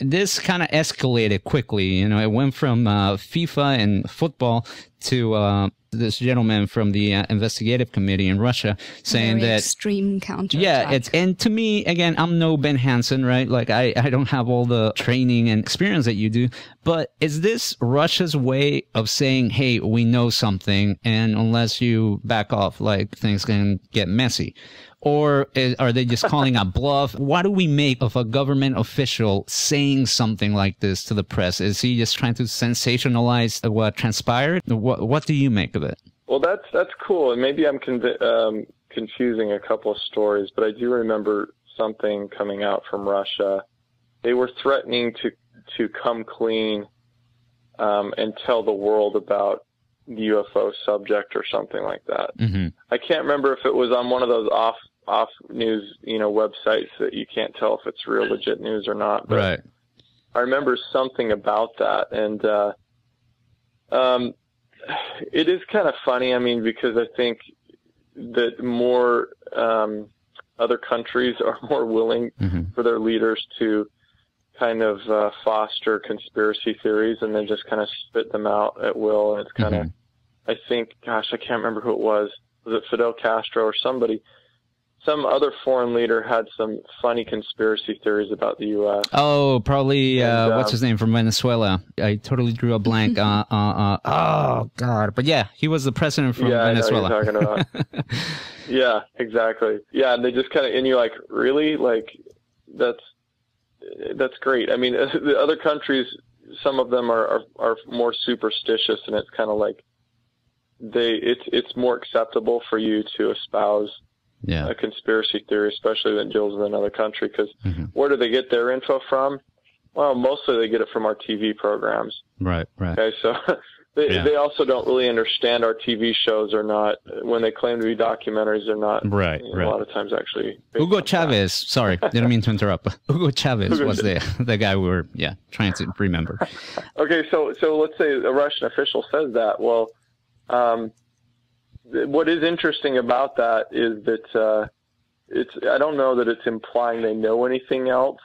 This kind of escalated quickly. It went from FIFA and football to this gentleman from the investigative committee in Russia saying that extreme counter. Yeah, and to me, again, I'm no Ben Hansen, right? Like I don't have all the training and experience that you do. But is this Russia's way of saying, hey, we know something, and unless you back off, like, things can get messy? Or are they just calling a bluff? What do we make of a government official saying something like this to the press? Is he just trying to sensationalize what transpired? What do you make of it? Well, that's cool. And maybe I'm confusing a couple of stories, but I do remember something coming out from Russia. They were threatening to come clean and tell the world about the UFO subject or something like that. Mm-hmm. I can't remember if it was on one of those off news, websites that you can't tell if it's real legit news or not. But right. I remember something about that, and it is kind of funny. I mean, because I think that more other countries are more willing for their leaders to kind of foster conspiracy theories and then just kind of spit them out at will. And it's kind of, I think, gosh, I can't remember who it was. Was it Fidel Castro or somebody? Some other foreign leader had some funny conspiracy theories about the U.S. Oh, probably, what's his name, from Venezuela? I totally drew a blank. Oh, God. But yeah, he was the president from Venezuela. I know what you're talking about. Yeah, exactly. Yeah, and they just kind of, and you're like, really? Like, that's great. I mean, the other countries, some of them are more superstitious, and it's kind of like it's more acceptable for you to espouse a conspiracy theory, especially when it deals with another country, because where do they get their info from? Well, mostly they get it from our TV programs. Right. Okay, so they also don't really understand our TV shows are not, when they claim to be documentaries, they're not. Right. A lot of times actually. Hugo Chavez, sorry, didn't mean to interrupt. Hugo Chavez was the guy we were trying to remember. Okay, so let's say a Russian official says that. Well, what is interesting about that is that I don't know that it's implying they know anything else,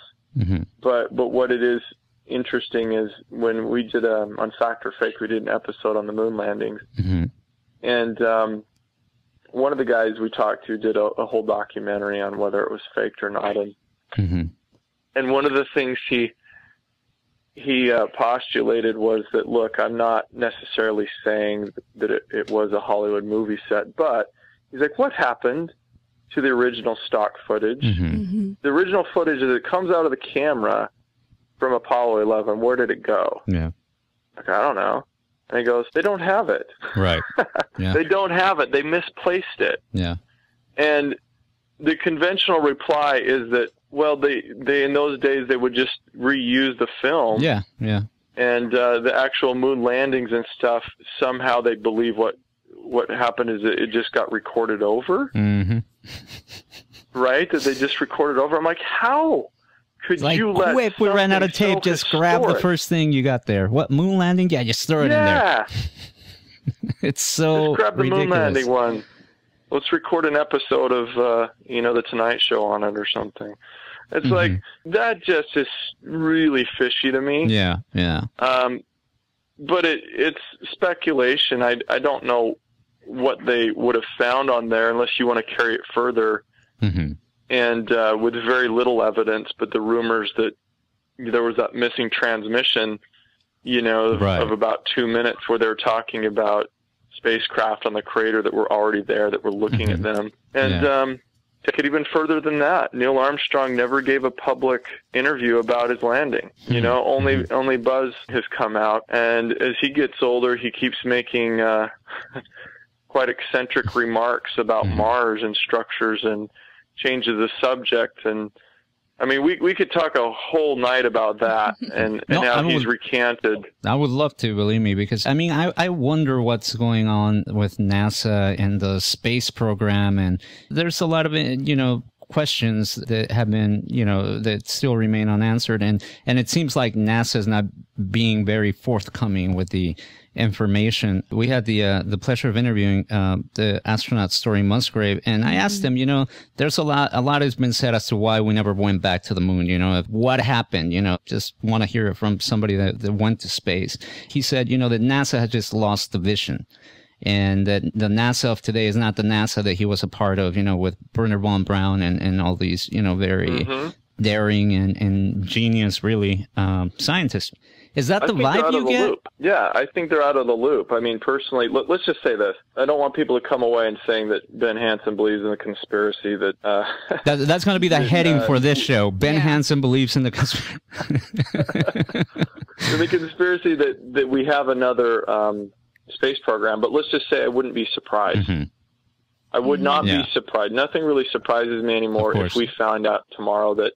but what it is interesting is when we did on Fact or Fake, we did an episode on the moon landings, and one of the guys we talked to did a whole documentary on whether it was faked or not, and one of the things he postulated was that, look, I'm not necessarily saying that it was a Hollywood movie set, but he's like, what happened to the original stock footage? The original footage, as it comes out of the camera from Apollo 11, where did it go? Yeah. Like, I don't know. And he goes, they don't have it. Right. Yeah. They don't have it. They misplaced it. Yeah. And the conventional reply is that, well, they in those days, they would just reuse the film. Yeah. And the actual moon landings and stuff, somehow they believe what happened is that it just got recorded over. Right? That they just recorded over. I'm like, how? Could like, you let quick, we ran out of tape. Just grab the first thing you got there. What, moon landing? Yeah, just throw it in there. It's so just grab the ridiculous. moon landing one. Let's record an episode of, The Tonight Show on it or something. It's like, that just is really fishy to me. Yeah, yeah. But it's speculation. I don't know what they would have found on there unless you want to carry it further. And with very little evidence, but the rumors that there was that missing transmission, of about 2 minutes where they were talking about spacecraft on the crater that were already there, that were looking at them. And take it even further than that. Neil Armstrong never gave a public interview about his landing. Only Buzz has come out. And as he gets older, he keeps making quite eccentric remarks about Mars and structures and changes the subject. And I mean, we could talk a whole night about that and how he's recanted. I would love to, believe me, because I mean, I wonder what's going on with NASA and the space program, and there's a lot of questions that have been that still remain unanswered, and it seems like NASA is not being very forthcoming with the information. We had the pleasure of interviewing the astronaut Story Musgrave, and I asked him, there's a lot has been said as to why we never went back to the moon, what happened, just want to hear it from somebody that went to space. He said, that NASA has just lost the vision, and that the NASA of today is not the NASA that he was a part of, with Wernher von Braun and all these, very daring and genius, really, scientists. Is that the vibe you get? Loop. Yeah, I think they're out of the loop. I mean, personally, let's just say this. I don't want people to come away and saying that Ben Hansen believes in the conspiracy. That's going to be the heading for this show. Ben Hansen believes in the conspiracy. The conspiracy that we have another space program. But let's just say I wouldn't be surprised. I would not be surprised. Nothing really surprises me anymore if we found out tomorrow that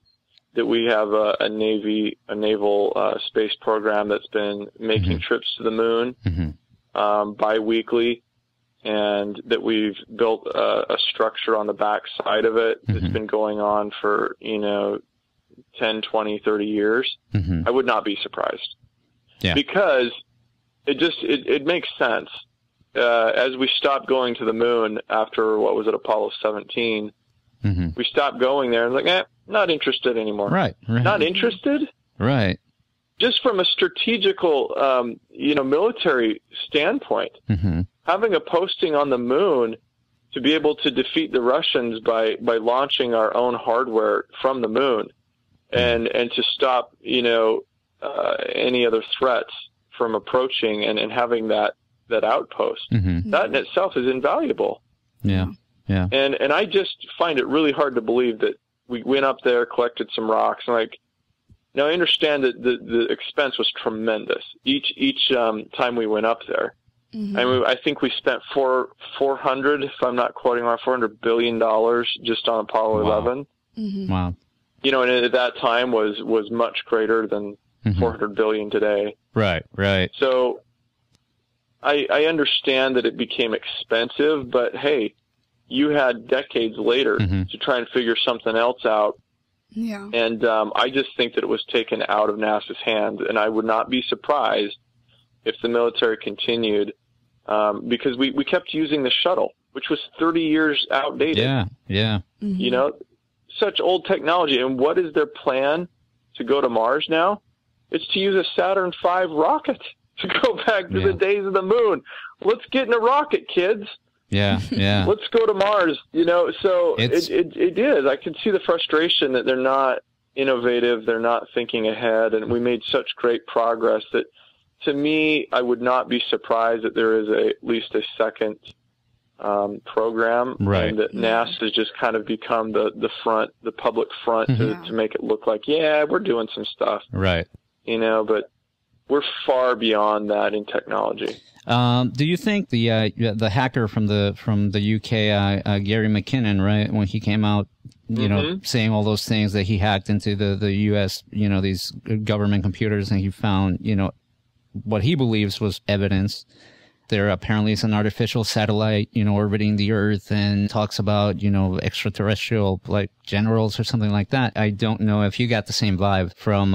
we have a naval space program that's been making trips to the moon bi-weekly, and that we've built a structure on the back side of it that's been going on for 10, 20, 30 years. I would not be surprised, because it makes sense. As we stopped going to the moon after Apollo 17, we stopped going there and like, not interested anymore. Right. Not interested? Right. Just from a strategical, military standpoint, having a posting on the moon to be able to defeat the Russians by launching our own hardware from the moon and to stop, any other threats from approaching and having that outpost, that in itself is invaluable. Yeah. Yeah. And I just find it really hard to believe that we went up there, collected some rocks, and now I understand that the expense was tremendous each time we went up there. I mean, I think we spent $400, if I'm not quoting wrong, $400 billion just on Apollo 11. Wow. And at that time was much greater than $400 billion today. Right. So I understand that it became expensive, but hey, you had decades later to try and figure something else out. Yeah. And I just think that it was taken out of NASA's hands, and I would not be surprised if the military continued, because we kept using the shuttle, which was 30 years outdated. Yeah. Such old technology. And what is their plan to go to Mars now? It's to use a Saturn V rocket to go back to the days of the moon. Let's get in a rocket, kids. Yeah. Let's go to Mars, so it is. I can see the frustration that they're not innovative, they're not thinking ahead, and we made such great progress that, to me, I would not be surprised that there is at least a second program, and that NASA has just kind of become the public front to make it look like, we're doing some stuff. Right. But we're far beyond that in technology. Do you think the hacker from the UK, Gary McKinnon, right, when he came out, saying all those things that he hacked into the US, these government computers, and he found, what he believes was evidence. there apparently is an artificial satellite, orbiting the Earth, and talks about, extraterrestrial like generals or something like that. I don't know if you got the same vibe from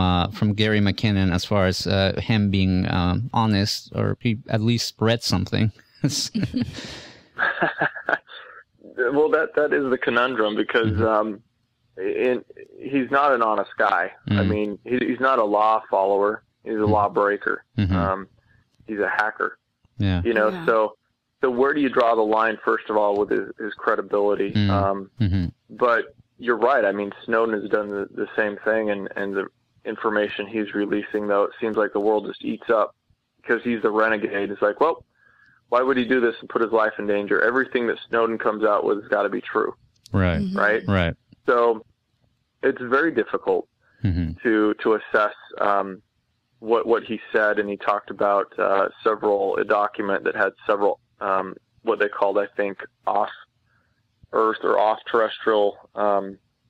Gary McKinnon as far as him being honest, or he at least read something. Well, that is the conundrum, because he's not an honest guy. I mean, he's not a law follower. He's a law breaker. He's a hacker. Yeah. So where do you draw the line, first of all, with his credibility? But you're right. I mean, Snowden has done the same thing, and the information he's releasing, though, it seems like the world just eats up because he's the renegade. It's like, well, why would he do this and put his life in danger? Everything that Snowden comes out with has got to be true. Right. Right. So it's very difficult to assess what he said, and he talked about a document that had several what they called, I think, off-Earth or off-terrestrial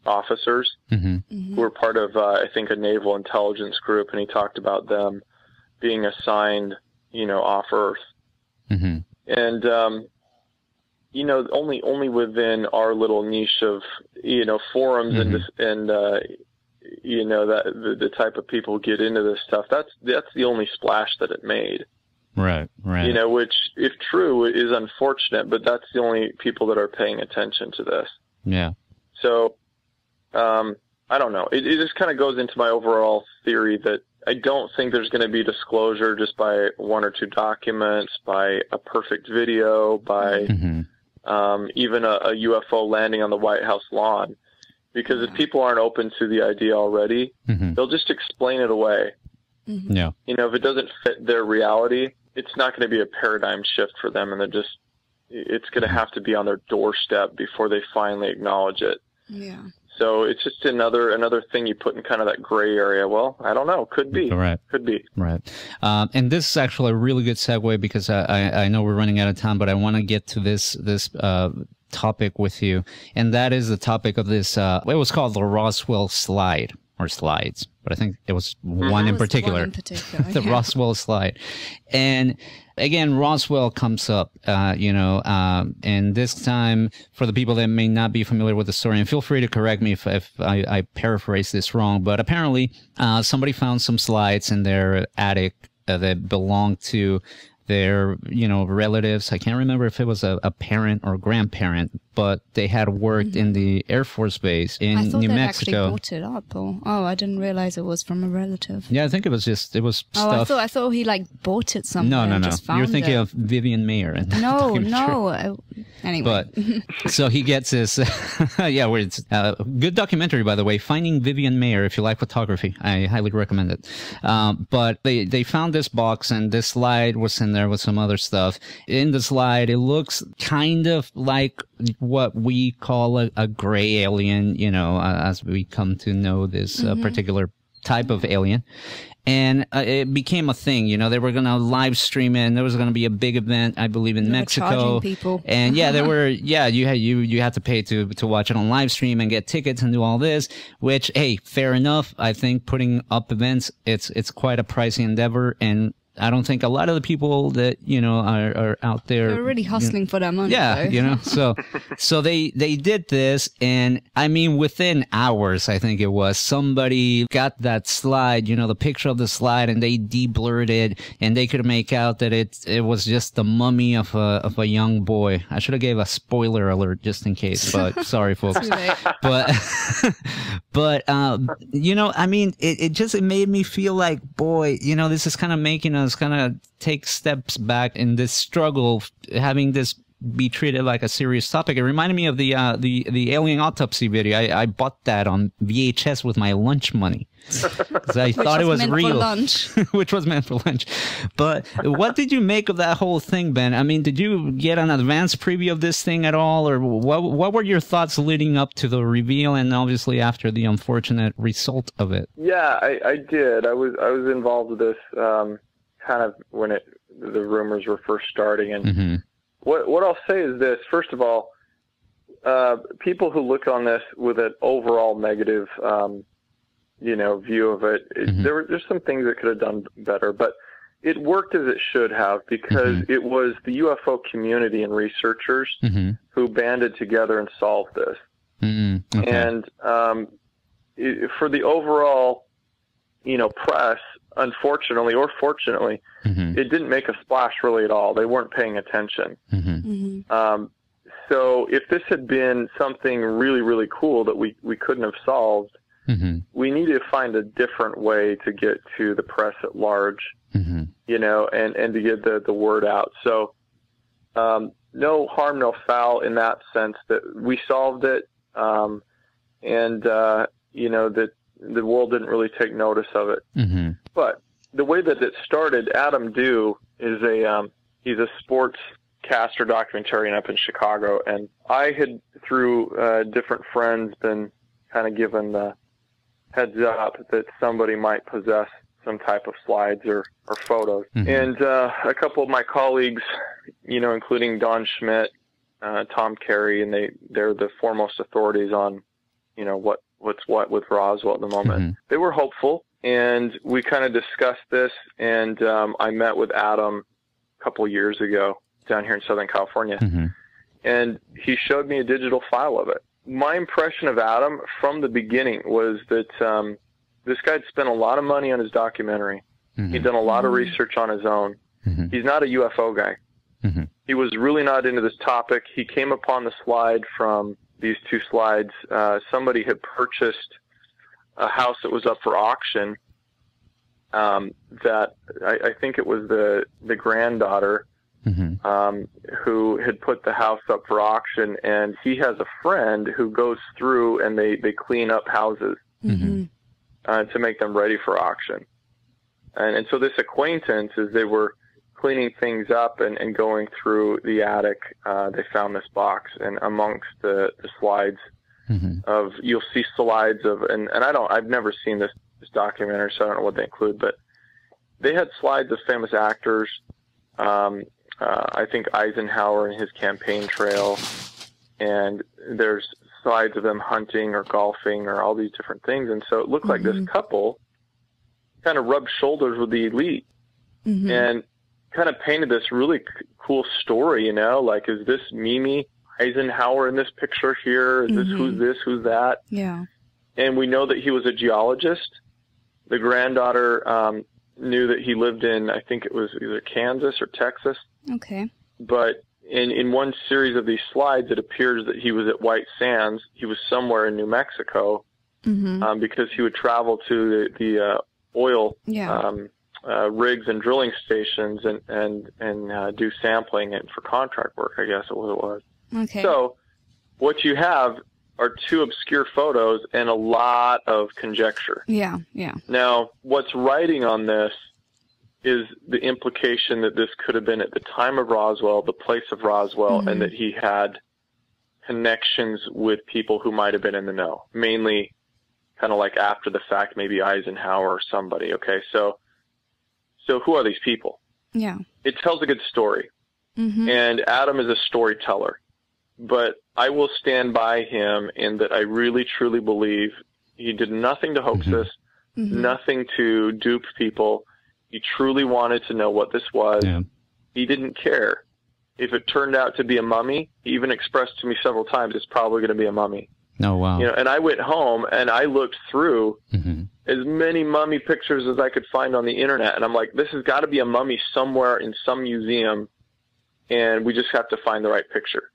officers who were part of, I think, a naval intelligence group, and he talked about them being assigned, off-Earth. And only within our little niche of forums and that the type of people get into this stuff. That's the only splash that it made. Right. Which, if true, is unfortunate, but that's the only people that are paying attention to this. Yeah. So, I don't know. It just kind of goes into my overall theory that I don't think there's going to be disclosure just by one or two documents, by a perfect video, by even a UFO landing on the White House lawn. Because if people aren't open to the idea already, they'll just explain it away. Yeah. If it doesn't fit their reality, it's not going to be a paradigm shift for them, and it's going to have to be on their doorstep before they finally acknowledge it. Yeah. So it's just another thing you put in kind of that gray area. Well, I don't know. Could be. Right. Could be. Right. And this is actually a really good segue, because I know we're running out of time, but I want to get to this topic with you. And that is the topic of this, it was called the Roswell slide, or slides, but I think it was one in particular. The Roswell slide. And again, Roswell comes up, and this time, for the people that may not be familiar with the story, and feel free to correct me if I paraphrase this wrong, but apparently somebody found some slides in their attic that belonged to their, relatives. I can't remember if it was a parent or grandparent, but they had worked in the Air Force Base in New Mexico. I thought they actually bought it up. I didn't realize it was from a relative. Yeah, I think it was stuff. I thought he bought it somewhere. No. Just found You're thinking of Vivian Mayer. No. Anyway. But, so he gets this, it's a good documentary, by the way, Finding Vivian Mayer. If you like photography, I highly recommend it. But they found this box, and this slide was in there with some other stuff. In the slide, it looks kind of like what we call a gray alien, as we come to know this particular type of alien. And it became a thing, they were going to live stream it, and there was going to be a big event, I believe, in Mexico. Charging people. And there were, you had to pay to watch it on live stream and get tickets and do all this, which, hey, fair enough. I think putting up events, it's quite a pricey endeavor, and I don't think a lot of the people that, are out there. They're really hustling for their money. Yeah, so they did this, and I mean, within hours, I think it was, somebody got that slide, the picture of the slide, and they de-blurred it, and they could make out that it was just the mummy of a young boy. I should have gave a spoiler alert just in case, but sorry, folks. But I mean, it made me feel like, boy, this is kind of making us kind of take steps back in this struggle, having this be treated like a serious topic. It reminded me of the alien autopsy video. I bought that on VHS with my lunch money, because I thought it was real, which was meant for lunch. But what did you make of that whole thing, Ben? I mean, did you get an advanced preview of this thing at all, or what were your thoughts leading up to the reveal, and obviously after the unfortunate result of it? Yeah, I did. I was involved with this kind of when the rumors were first starting, and what I'll say is this: first of all, people who look on this with an overall negative, view of it, there's some things that could have done better. But it worked as it should have, because it was the UFO community and researchers who banded together and solved this. Okay. And for the overall, press, unfortunately or fortunately, it didn't make a splash really at all. They weren't paying attention. So if this had been something really, really cool that we couldn't have solved, we need to find a different way to get to the press at large, and to get the word out. So no harm, no foul in that sense, that we solved it, that the world didn't really take notice of it. But the way that it started, Adam Dew is he's a sports caster documentarian up in Chicago, and I had, through different friends, been kind of given the heads up that somebody might possess some type of slides or photos. And a couple of my colleagues, including Don Schmidt, Tom Carey, and they're the foremost authorities on, what's what with Roswell at the moment. They were hopeful, and we kind of discussed this, and I met with Adam a couple years ago down here in Southern California, and he showed me a digital file of it. My impression of Adam from the beginning was that this guy had spent a lot of money on his documentary. He'd done a lot of research on his own. He's not a UFO guy. He was really not into this topic. He came upon the slide from these two slides. Somebody had purchased a house that was up for auction, that I think it was the granddaughter who had put the house up for auction, and he has a friend who goes through and they clean up houses to make them ready for auction. And so this acquaintance, as they were cleaning things up and going through the attic, they found this box, and amongst the slides you'll see slides of, and I've never seen this documentary, so I don't know what they include, but they had slides of famous actors, I think Eisenhower and his campaign trail, and there's slides of them hunting or golfing or all these different things. And so it looked like this couple kind of rubbed shoulders with the elite and kind of painted this really cool story, like, is this Mimi Eisenhower in this picture here? Is this, who's that? Yeah. And we know that he was a geologist. The granddaughter knew that he lived in, I think it was either Kansas or Texas. Okay. But in one series of these slides, it appears that he was at White Sands. He was somewhere in New Mexico, because he would travel to the oil rigs and drilling stations and do sampling and for contract work, I guess it was. Okay. So what you have are two obscure photos and a lot of conjecture. Yeah, yeah. Now, what's writing on this is the implication that this could have been at the time of Roswell, the place of Roswell, and that he had connections with people who might have been in the know, mainly kind of like after the fact, maybe Eisenhower or somebody. Okay, so who are these people? Yeah. It tells a good story, and Adam is a storyteller, but I will stand by him in that I really, truly believe he did nothing to hoax us, nothing to dupe people. He truly wanted to know what this was. Yeah. He didn't care. If it turned out to be a mummy, he even expressed to me several times, it's probably going to be a mummy. Oh, wow. And I went home and I looked through as many mummy pictures as I could find on the internet. And I'm like, this has got to be a mummy somewhere in some museum, and we just have to find the right picture.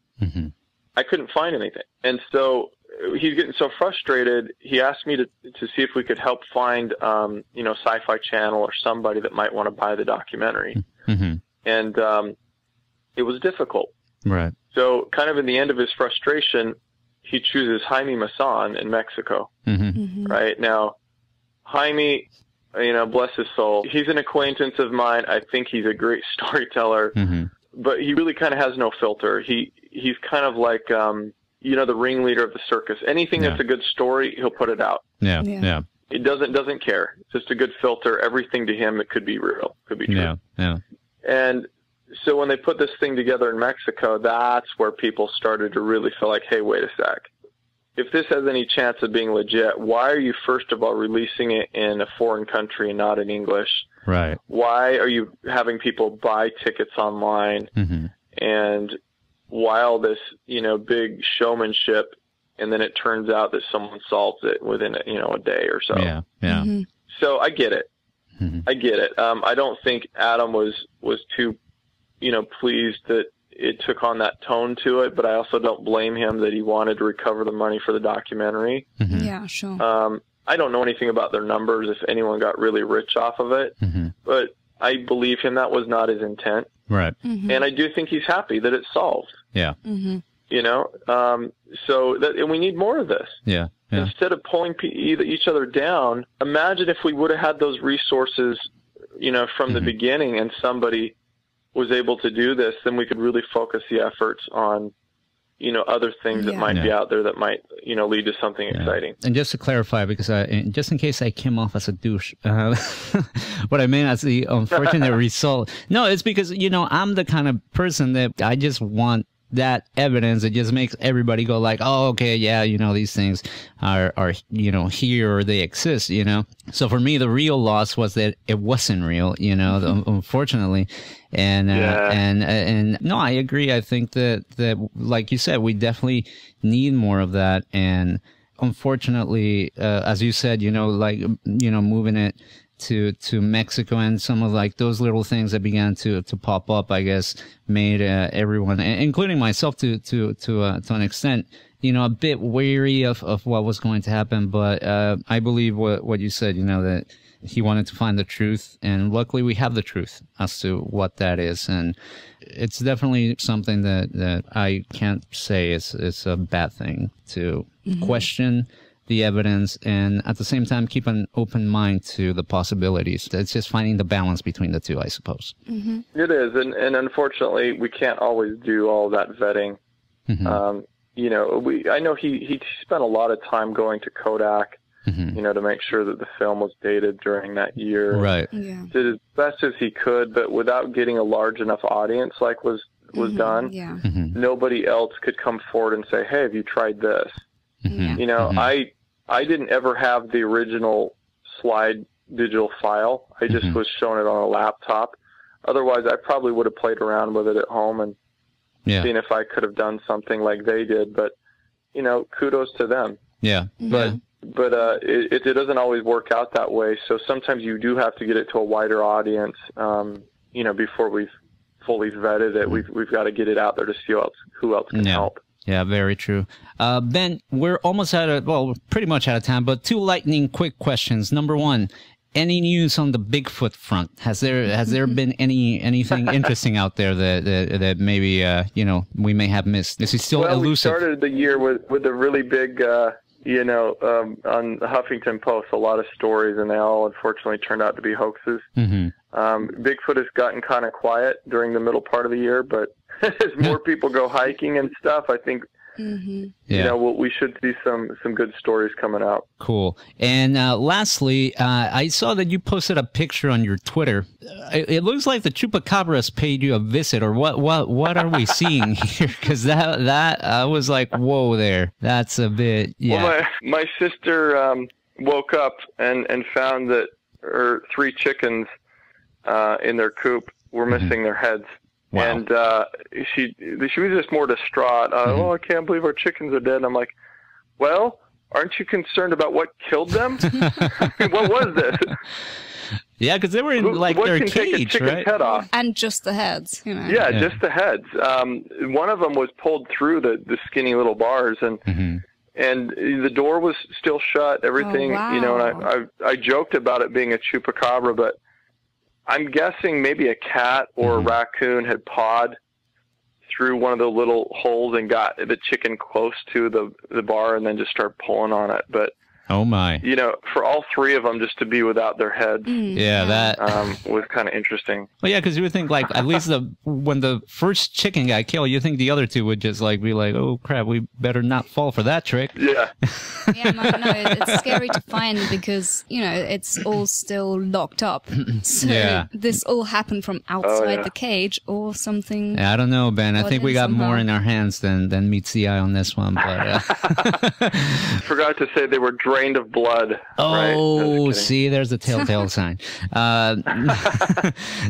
I couldn't find anything. And so he's getting so frustrated, he asked me to see if we could help find, Sci-Fi Channel or somebody that might want to buy the documentary. And it was difficult. Right. So kind of in the end of his frustration, he chooses Jaime Maussan in Mexico. Right. Now, Jaime, bless his soul, he's an acquaintance of mine. I think he's a great storyteller, but he really kind of has no filter. He's kind of like, the ringleader of the circus. Anything that's a good story, he'll put it out. Yeah. It doesn't care. It's just a good filter. Everything to him, it could be real, could be true. Yeah. And so when they put this thing together in Mexico, that's where people started to really feel like, hey, wait a sec. If this has any chance of being legit, why are you first of all releasing it in a foreign country and not in English? Right. Why are you having people buy tickets online? And why all this, big showmanship, and then it turns out that someone solves it within, a day or so. Yeah. Yeah. So I get it. I get it. I don't think Adam was too, pleased that it took on that tone to it, but I also don't blame him that he wanted to recover the money for the documentary. Yeah, sure. I don't know anything about their numbers, if anyone got really rich off of it, but I believe him that was not his intent. Right. And I do think he's happy that it's solved. Yeah. So and we need more of this. Yeah. Instead of pulling each other down, imagine if we would have had those resources, from the beginning, and somebody was able to do this, then we could really focus the efforts on, other things that might be out there that might, lead to something exciting. And just to clarify, because just in case I came off as a douche, what I mean as the unfortunate result. No, it's because, I'm the kind of person that I just want that evidence. It just makes everybody go like, oh, okay, yeah, these things are here, or they exist, So for me, the real loss was that it wasn't real, unfortunately. And no, I agree. I think that like you said, we definitely need more of that. And unfortunately, as you said, moving it to Mexico, and some of like those little things that began to pop up, I guess, made everyone, including myself to an extent, a bit wary of what was going to happen. But I believe what you said, that he wanted to find the truth, and luckily we have the truth as to what that is. And it's definitely something that I can't say is a bad thing to question the evidence, and at the same time keep an open mind to the possibilities. It's just finding the balance between the two, I suppose. It is, and unfortunately we can't always do all that vetting. I know he spent a lot of time going to Kodak, to make sure that the film was dated during that year. Right. Yeah. Did as best as he could, but without getting a large enough audience like was done, nobody else could come forward and say, hey, have you tried this? I didn't ever have the original slide digital file. I just was shown it on a laptop. Otherwise, I probably would have played around with it at home and seen if I could have done something like they did. But, kudos to them. Yeah. But it doesn't always work out that way. So sometimes you do have to get it to a wider audience, before we've fully vetted it. We've got to get it out there to see who else can help. Yeah, very true. Ben, we're almost pretty much out of time, but two lightning quick questions. Number one, any news on the Bigfoot front? Has there been anything interesting out there that maybe, we may have missed? Is he still elusive? We started the year with a really big, on the Huffington Post, a lot of stories, and they all unfortunately turned out to be hoaxes. Bigfoot has gotten kind of quiet during the middle part of the year, but as more people go hiking and stuff, I think, we should see some good stories coming out. Cool. And lastly, I saw that you posted a picture on your Twitter. It looks like the Chupacabras paid you a visit, or what are we seeing here? Because that I was like, whoa there. That's a bit, Well, my sister woke up and found that her 3 chickens in their coop were missing their heads. Wow. And she was just more distraught. Oh, I can't believe our chickens are dead. And I'm like, well, aren't you concerned about what killed them? What was this? Yeah, because they were in their cage, right? Head off? And just the heads, Yeah, just the heads. One of them was pulled through the skinny little bars, and the door was still shut. Everything, and I joked about it being a chupacabra, but I'm guessing maybe a cat or a raccoon had pawed through one of the little holes and got the chicken close to the bar and then just started pulling on it. But oh my! For all 3 of them just to be without their heads, that was kind of interesting. Well, yeah, because you would think at least when the first chicken got killed, you think the other 2 would just be like, oh crap, we better not fall for that trick. Yeah. Yeah, no, it's scary to find because, you know, it's all still locked up. So this all happened from outside the cage or something. Yeah, I don't know, Ben. I think we got more in our hands than meets the eye on this one. But forgot to say they were drained of blood. Oh, right? See, there's a telltale sign.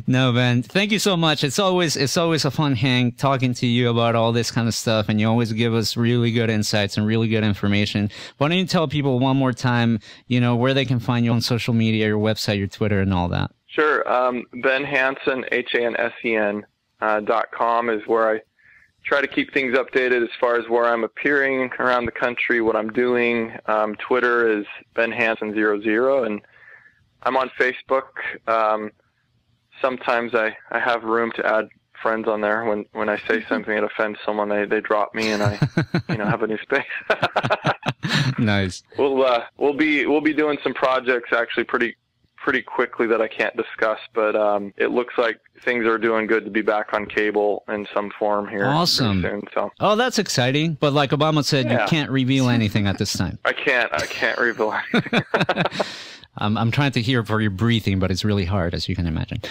No, Ben, thank you so much. It's always a fun hang talking to you about all this kind of stuff, and you always give us really good insights and really good information. Why don't you tell people one more time, you know, where they can find you on social media, your website, your Twitter, and all that? Sure. Ben Hansen, HANSEN.com is where I try to keep things updated as far as where I'm appearing around the country, what I'm doing. Twitter is Ben Hansen00, and I'm on Facebook. Sometimes I have room to add friends on there. When I say something that offends someone, they drop me, and I have a new space. Nice. We'll be doing some projects actually pretty quickly that I can't discuss, but it looks like things are doing good to be back on cable in some form here. Awesome. Soon, so. Oh, that's exciting. But like Obama said, you can't reveal anything at this time. I can't reveal anything. I'm trying to hear for your breathing, but it's really hard, as you can imagine.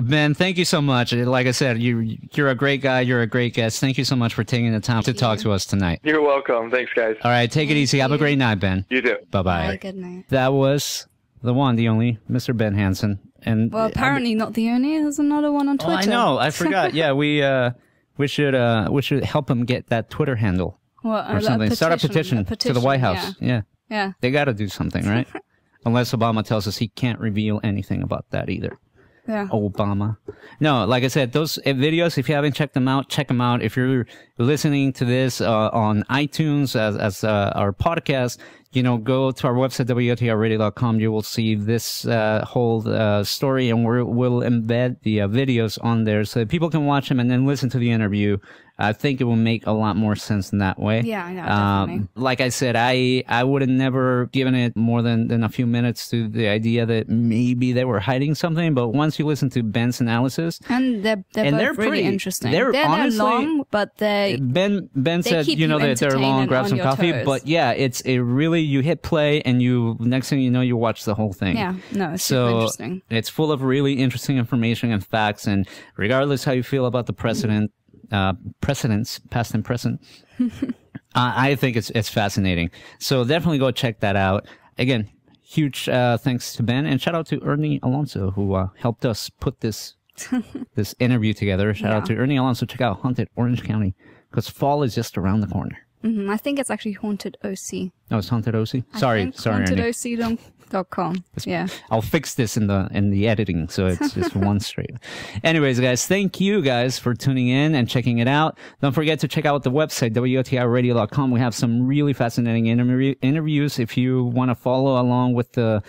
Ben, thank you so much. Like I said, you're a great guy. You're a great guest. Thank you so much for taking the time to talk to us tonight. You're welcome. Thanks, guys. All right, take it easy. Have a great night, Ben. You too. Bye-bye. Bye, good night. That was the one, the only, Mr. Ben Hansen. And well, apparently not the only. There's another one on Twitter. Oh, I know. I forgot. Yeah, we should help him get that Twitter handle or something. Start a petition to the White House. Yeah. They got to do something, right? Unless Obama tells us he can't reveal anything about that either. Yeah. Obama. No, like I said, those videos, if you haven't checked them out, check them out. If you're listening to this on iTunes as our podcast, you know, go to our website, WoTRradio.com. You will see this whole story, and we'll embed the videos on there so that people can watch them and then listen to the interview. I think it will make a lot more sense in that way. Yeah, I know, definitely. Like I said, I would have never given it more than a few minutes to the idea that maybe they were hiding something. But once you listen to Ben's analysis, and they're both really interesting. They're honestly, long, but Ben said, you know, that they're long. Grab some coffee, toes. But yeah, it's a really, you hit play, and you next thing you know, you watch the whole thing. Yeah, no, it's super interesting. It's full of really interesting information and facts, and regardless how you feel about the precedents, past and present, I think it's fascinating. So definitely go check that out. Again, huge thanks to Ben, and shout out to Ernie Alonso, who helped us put this interview together. Shout out to Ernie Alonso. Check out Haunted Orange County, because fall is just around the corner. I think it's actually Haunted OC. Oh, it's Haunted OC? Sorry, HauntedOC.com. Yeah. I'll fix this in the editing, so it's one straight. Anyways, guys, thank you guys for tuning in and checking it out. Don't forget to check out the website, WoTRradio.com. We have some really fascinating interviews. If you want to follow along with the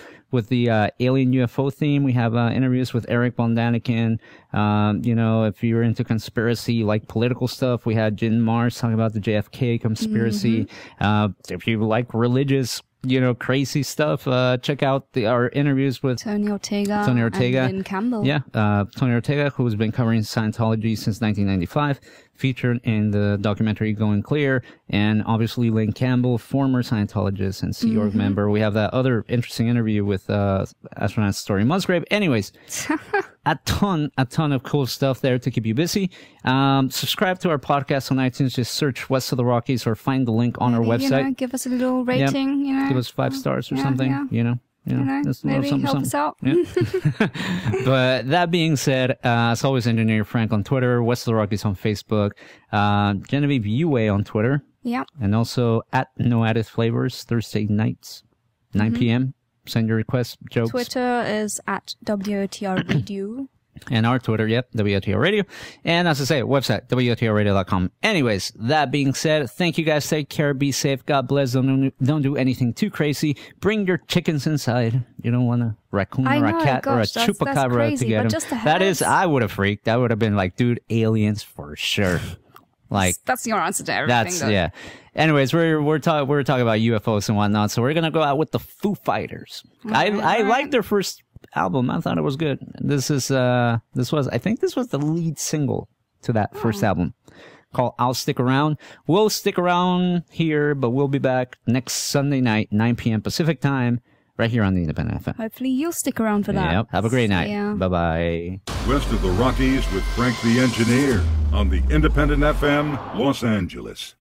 alien UFO theme, we have interviews with Eric Von Daniken. You know, if you're into conspiracy, like political stuff, we had Jim Mars talking about the JFK conspiracy. If you like religious, you know, crazy stuff, check out our interviews with Tony Ortega and Ben Campbell. Yeah, Tony Ortega, who's been covering Scientology since 1995, featured in the documentary Going Clear, and obviously Lynn Campbell, former Scientologist and Sea Org member. We have that other interesting interview with astronaut Story Musgrave. Anyways, a ton of cool stuff there to keep you busy. Subscribe to our podcast on iTunes. Just search West of the Rockies, or find the link on our website. You know, give us a little rating. You know, give us 5 stars or something. Yeah. You know, maybe help us out. Yeah. But that being said, as always, Engineer Frank on Twitter, West of the Rockies on Facebook, Genevieve Yue on Twitter. Yeah. And also at No Added Flavors, Thursday nights, 9 p.m. Send your requests, jokes. Twitter is at WoTRradio. And our Twitter, WoTR Radio. And as I say, website, WoTRradio.com. Anyways, that being said, thank you guys. Take care. Be safe. God bless. Don't do anything too crazy. Bring your chickens inside. You don't want a raccoon or a cat or a chupacabra to get them. That is, I would have freaked. I would have been like, dude, aliens for sure. Like, that's your answer to everything. Yeah. Anyways, we're talking about UFOs and whatnot. So we're gonna go out with the Foo Fighters. I liked their first album. I thought it was good. I think this was the lead single to that first album, called I'll Stick Around. We'll stick around here, but we'll be back next Sunday night, 9 p.m. Pacific time, right here on the Independent FM. Hopefully you'll stick around for that. Yep. Have a great night. Bye-bye. West of the Rockies with Frank the Engineer on the Independent FM, Los Angeles.